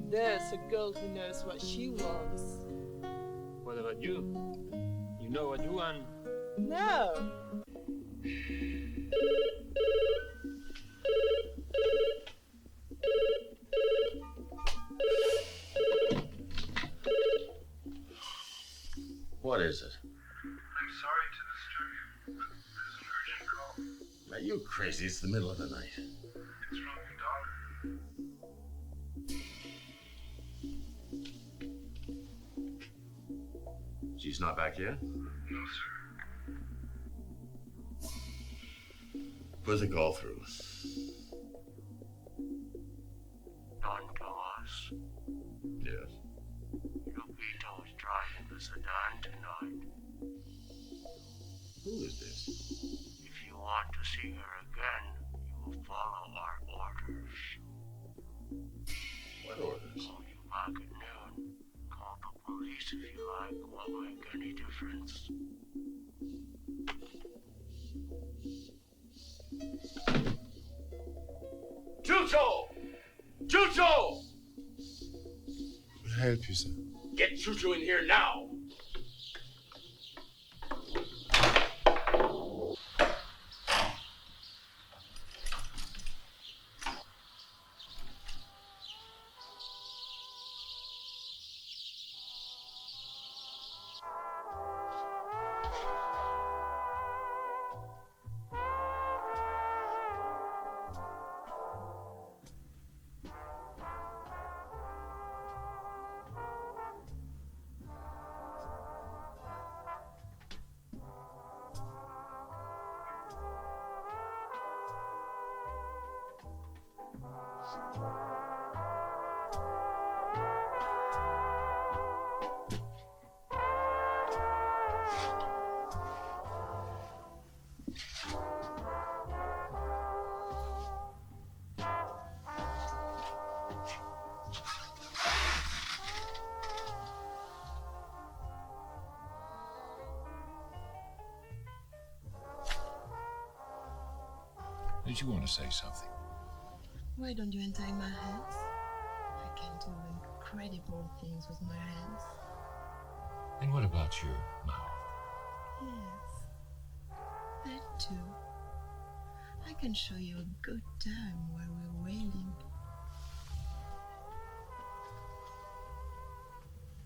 There's a girl who knows what she wants. What about you? You know what you want? No. What is it? I'm sorry to disturb you, but there's an urgent call. Are you crazy? It's the middle of the night. It's from your daughter. She's not back yet? No, sir. Put the call through. Don Tomas, Yes. Lupita was driving the sedan tonight. Who is this? If you want to see her again, you will follow our orders. What orders? Call you back at noon. Call the police if you like. Won't make any difference. Chucho! Chucho! I'll help you, sir. Get Chucho in here now! Did you want to say something? Why don't you untie my hands? I can do incredible things with my hands. And what about your mouth? Yes, that too. I can show you a good time while we're wailing.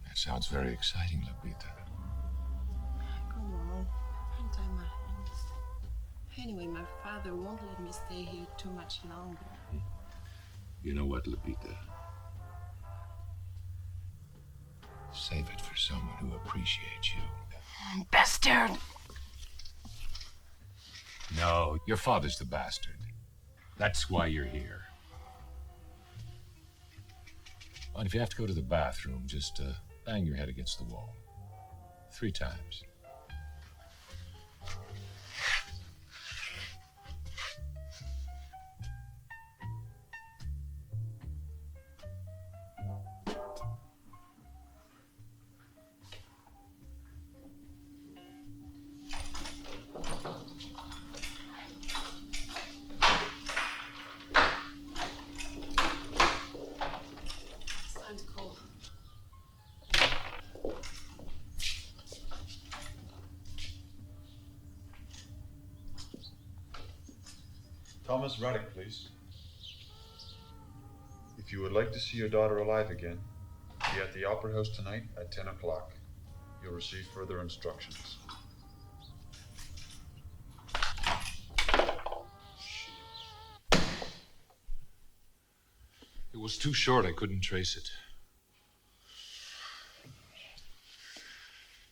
That sounds very exciting, Lupita. Come on, untie my hands. Anyway, my father won't let me stay here too much longer. You know what, Lupita? Save it for someone who appreciates you. Bastard! No, your father's the bastard. That's why you're here. And if you have to go to the bathroom, just bang your head against the wall. 3 times. Thomas Raddick, please. If you would like to see your daughter alive again, be at the Opera House tonight at 10 o'clock. You'll receive further instructions. It was too short, I couldn't trace it.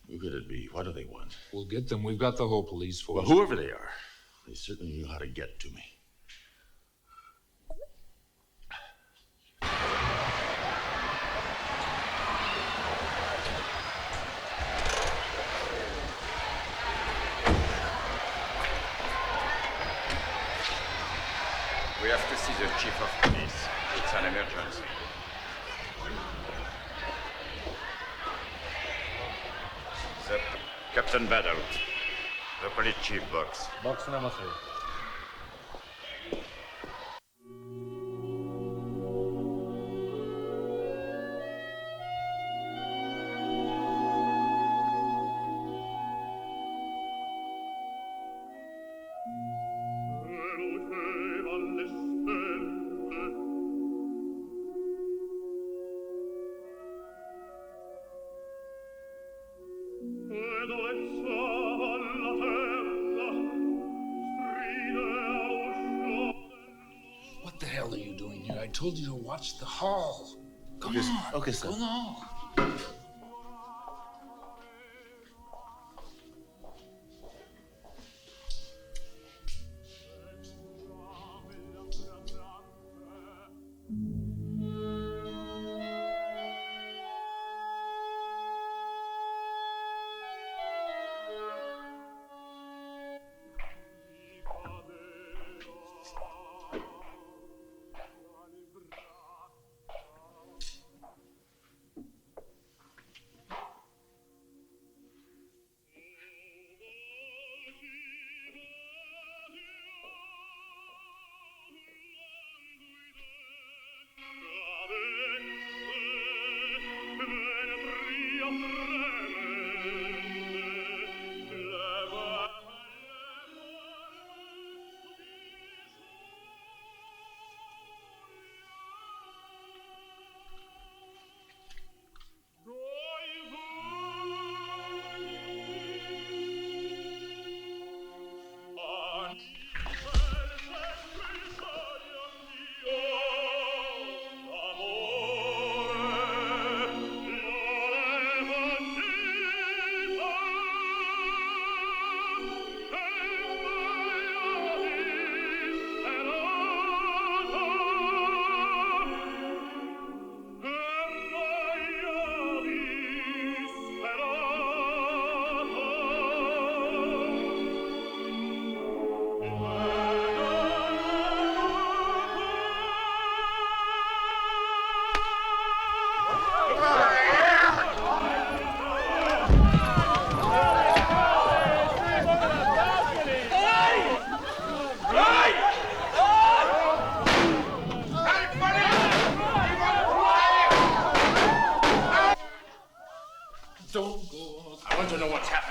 Who could it be? What do they want? We'll get them. We've got the whole police force. Well, whoever they are, they certainly knew how to get to me. We have to see the chief of police. It's an emergency. Captain Battle. The police chief box. Box number 3. What the hell are you doing here? I told you to watch the hall. Come Okay, on. okay, sir. Go now.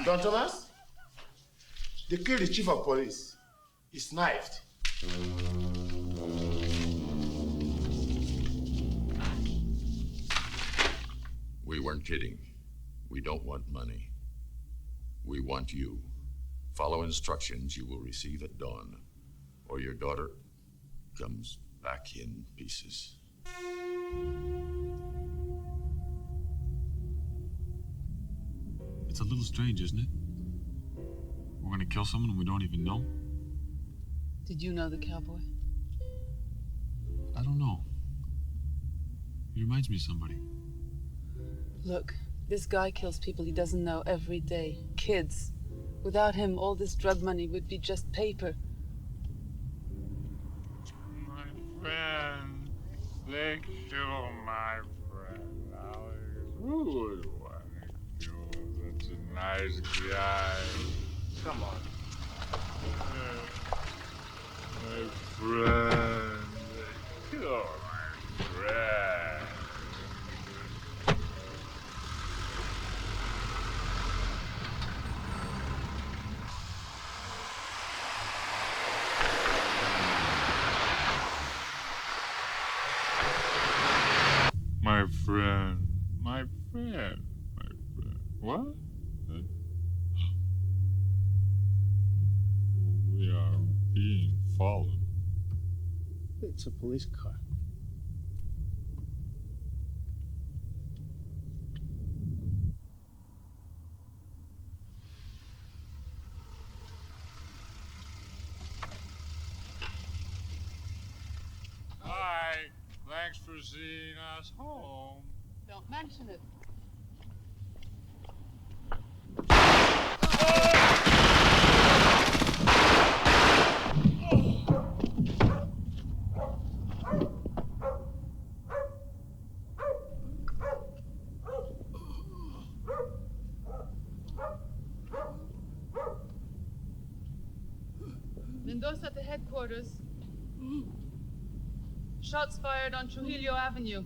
Don Thomas? They killed the chief of police. He's knifed. We weren't kidding. We don't want money. We want you. Follow instructions you will receive at dawn, or your daughter comes back in pieces. It's a little strange, isn't it? We're gonna kill someone we don't even know? Did you know the cowboy? I don't know. He reminds me of somebody. Look, this guy kills people he doesn't know every day. Kids. Without him, all this drug money would be just paper. My friend. Thank you, my friend. Who would want to kill such a nice guy? Come on. My friend. Thank you, my friend. my friend. My friend. My friend. What? We are being followed. It's a police car. Hi. Thanks for seeing us home. Don't mention it. Mendoza to headquarters. Shots fired on Trujillo Avenue.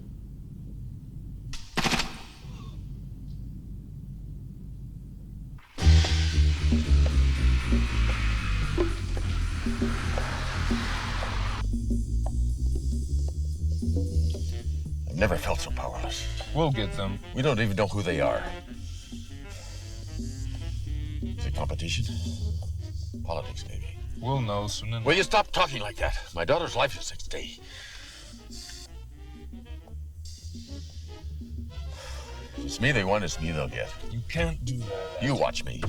I've never felt so powerless. We'll get them. We don't even know who they are. Is it competition? Politics, maybe. We'll know soon enough. Will you stop talking like that? My daughter's life is at stake. If it's me they want, it's me they'll get. You can't do that. You watch me.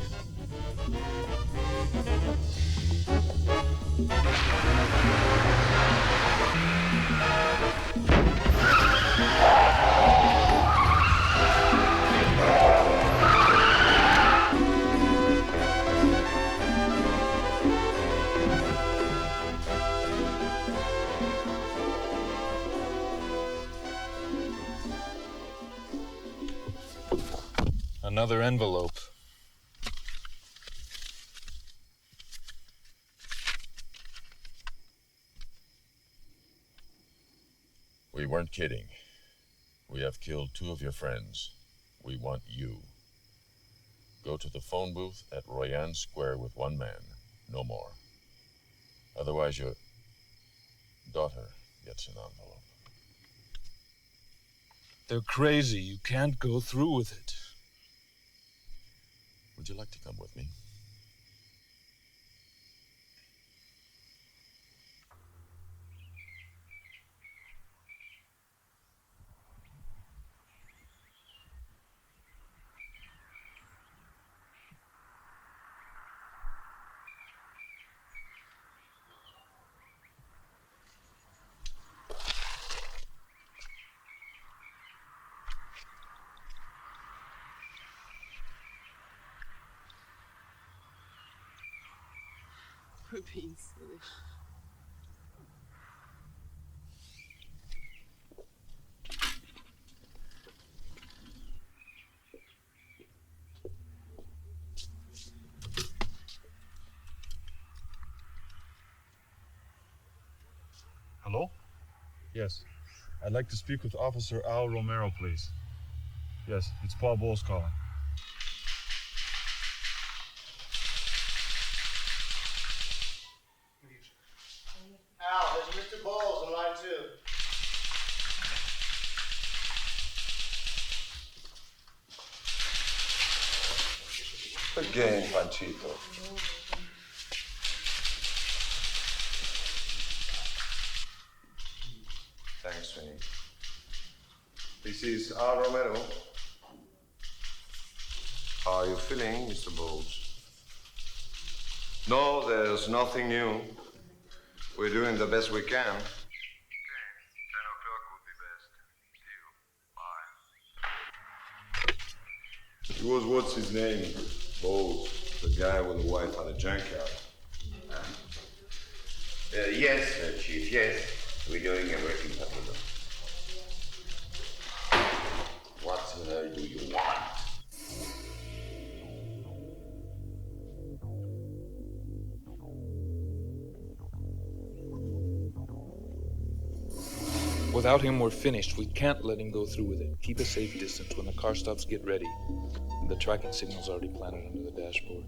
Another envelope. We weren't kidding. We have killed 2 of your friends. We want you. Go to the phone booth at Royan Square with 1 man. No more. Otherwise, your daughter gets an envelope. They're crazy. You can't go through with it. Would you like to come with me? We're being silly. Hello? Yes. I'd like to speak with Officer Al Romero, please. Yes, it's Paul Bowles calling. Al, there's Mr. Bowles in line 2. Again, Panchito. Thanks, Sweeney. This is Al Romero. How are you feeling, Mr. Bowles? No, there's nothing new. We're doing the best we can. Okay, 10 o'clock would be best. Deal. Bye. It was, what's his name? Bowles, the guy with the wife at the junkyard. Yes, Chief, yes. We're doing everything possible. What the hell do you want? Without him, we're finished. We can't let him go through with it. Keep a safe distance. When the car stops, get ready. The tracking signal's already planted under the dashboard.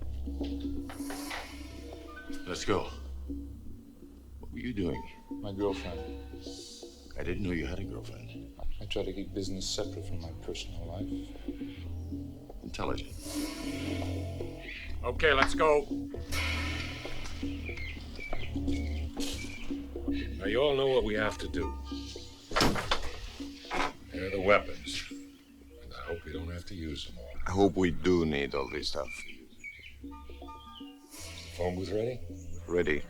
Let's go. What were you doing? My girlfriend. I didn't know you had a girlfriend. I I try to keep business separate from my personal life. Intelligent. Okay, let's go. Now, you all know what we have to do. Here are the weapons. And I hope we don't have to use them all. I hope we do need all this stuff. Phone booth ready? Ready.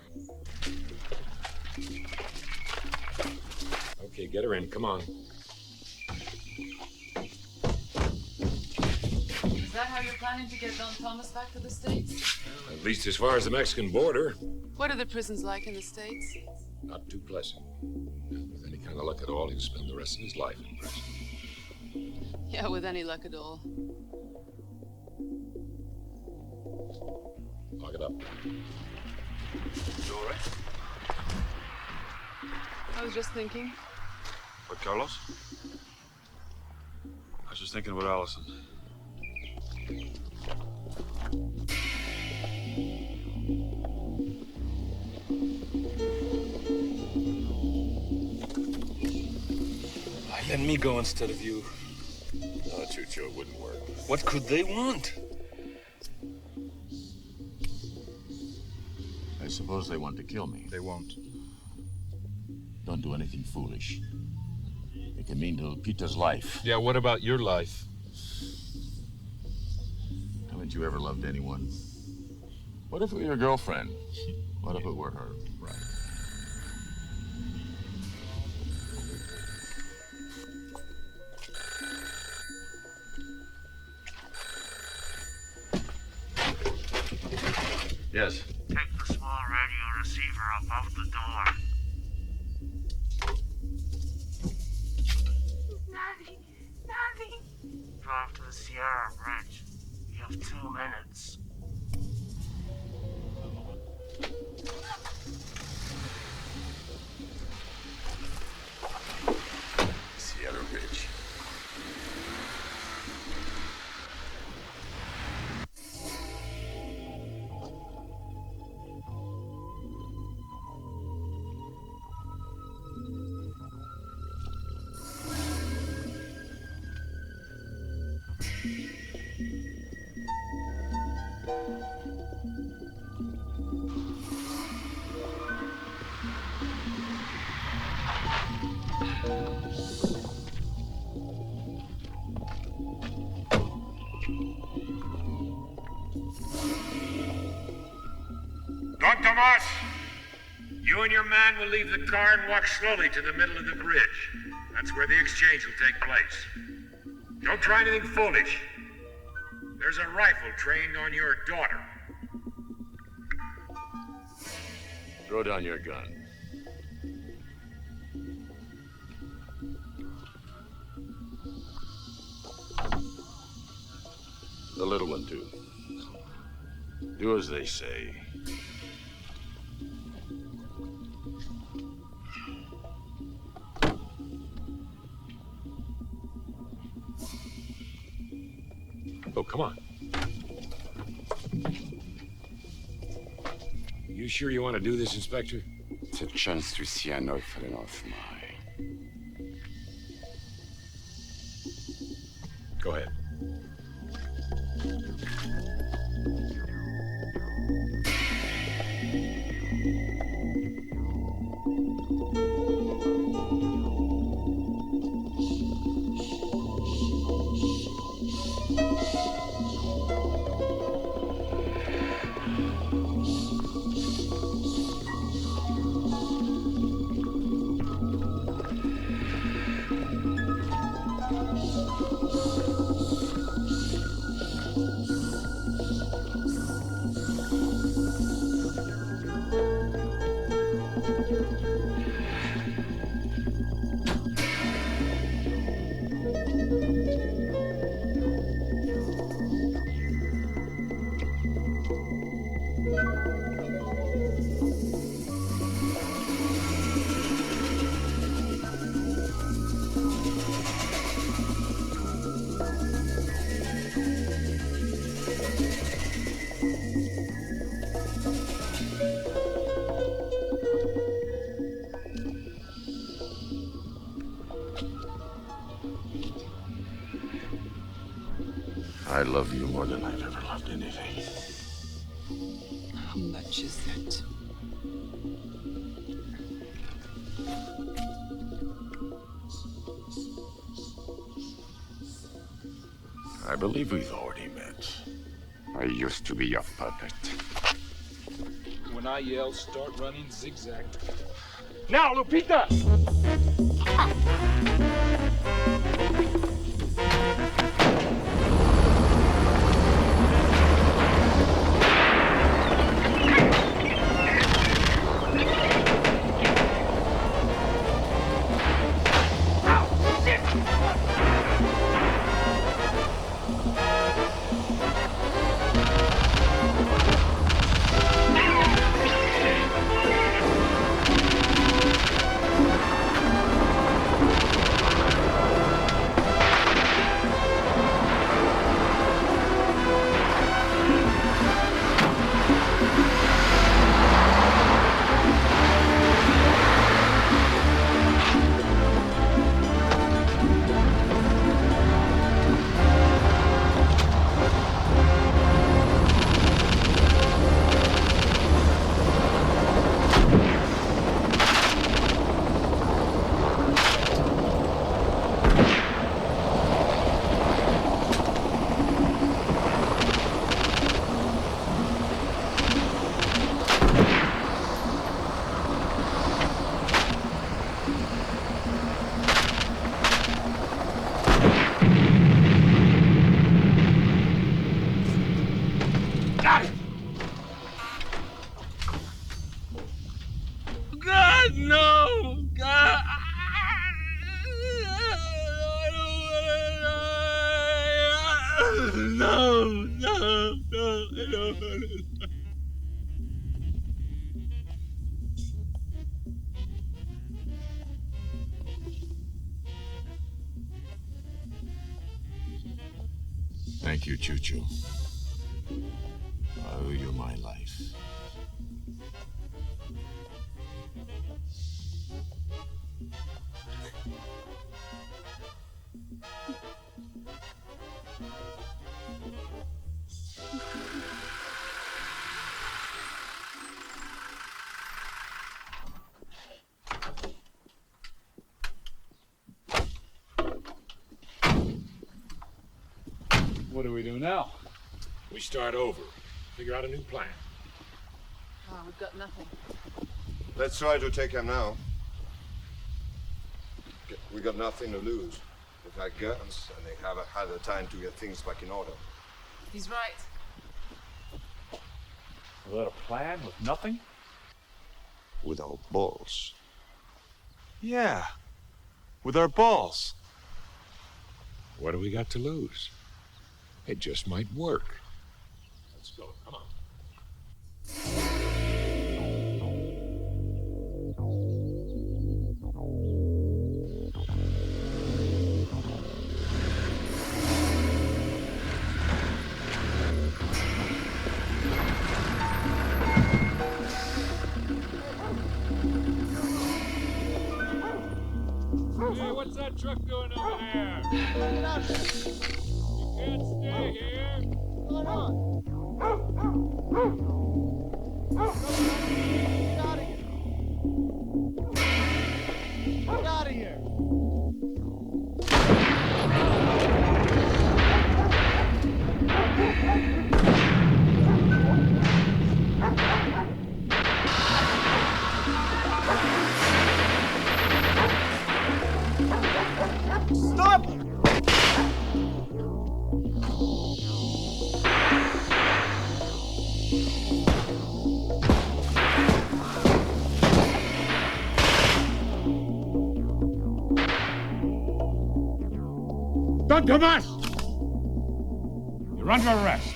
Okay, get her in. Come on. Is that how you're planning to get Don Thomas back to the States? At least as far as the Mexican border. What are the prisons like in the States? Not too pleasant. With any kind of luck at all, he'll spend the rest of his life in prison. Yeah, with any luck at all. Lock it up. You all right? I was just thinking. What, Carlos? I was just thinking about Allison. Let me go instead of you. No, Chucho, it wouldn't work. What could they want? I suppose they want to kill me. They won't. Don't do anything foolish. It can mean to Peter's life. Yeah, what about your life? Haven't you ever loved anyone? What if it were your girlfriend? What if it were her? Right. Yes. Take the small radio receiver above the door. Nothing. Drive to the Sierra Bridge. You have 2 minutes. Sierra Ridge. Don Tomas, you and your man will leave the car and walk slowly to the middle of the bridge. That's where the exchange will take place. Don't try anything foolish. There's a rifle trained on your daughter. Throw down your gun. The little one, too. Do as they say. Oh, come on. You sure you want to do this, Inspector? It's a chance to see an offering of mine. Go ahead. I love you more than I've ever loved anything. How much is that? I believe we've already met. I used to be your puppet. When I yell, start running zigzag. Now, Lupita! Thank you, Choo-Choo. I owe you my life. What do we do now? We start over. Figure out a new plan. Oh, we've got nothing. Let's try to take him now. We got nothing to lose. They've had guns, and they haven't had the time to get things back in order. He's right. Without a plan, with nothing? With our balls. Yeah, with our balls. What do we got to lose? It just might work. Let's go, come on. Hey, what's that truck doing over there? Get out there. You can't stay here. What's going on? Get out of here. Get out of here. Stop! Don Tomas! You're under arrest.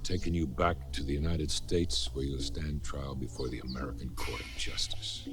Taking you back to the United States, where you'll stand trial before the American Court of Justice.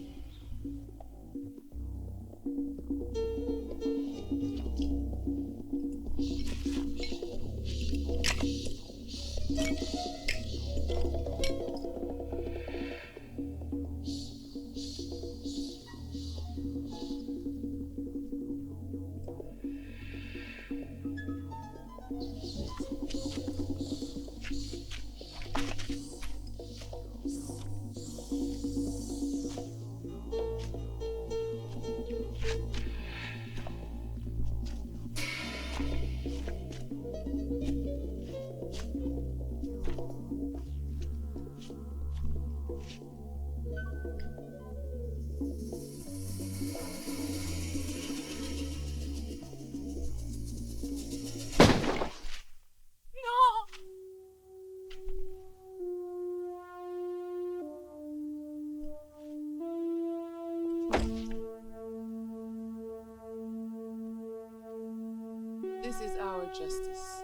This is our justice.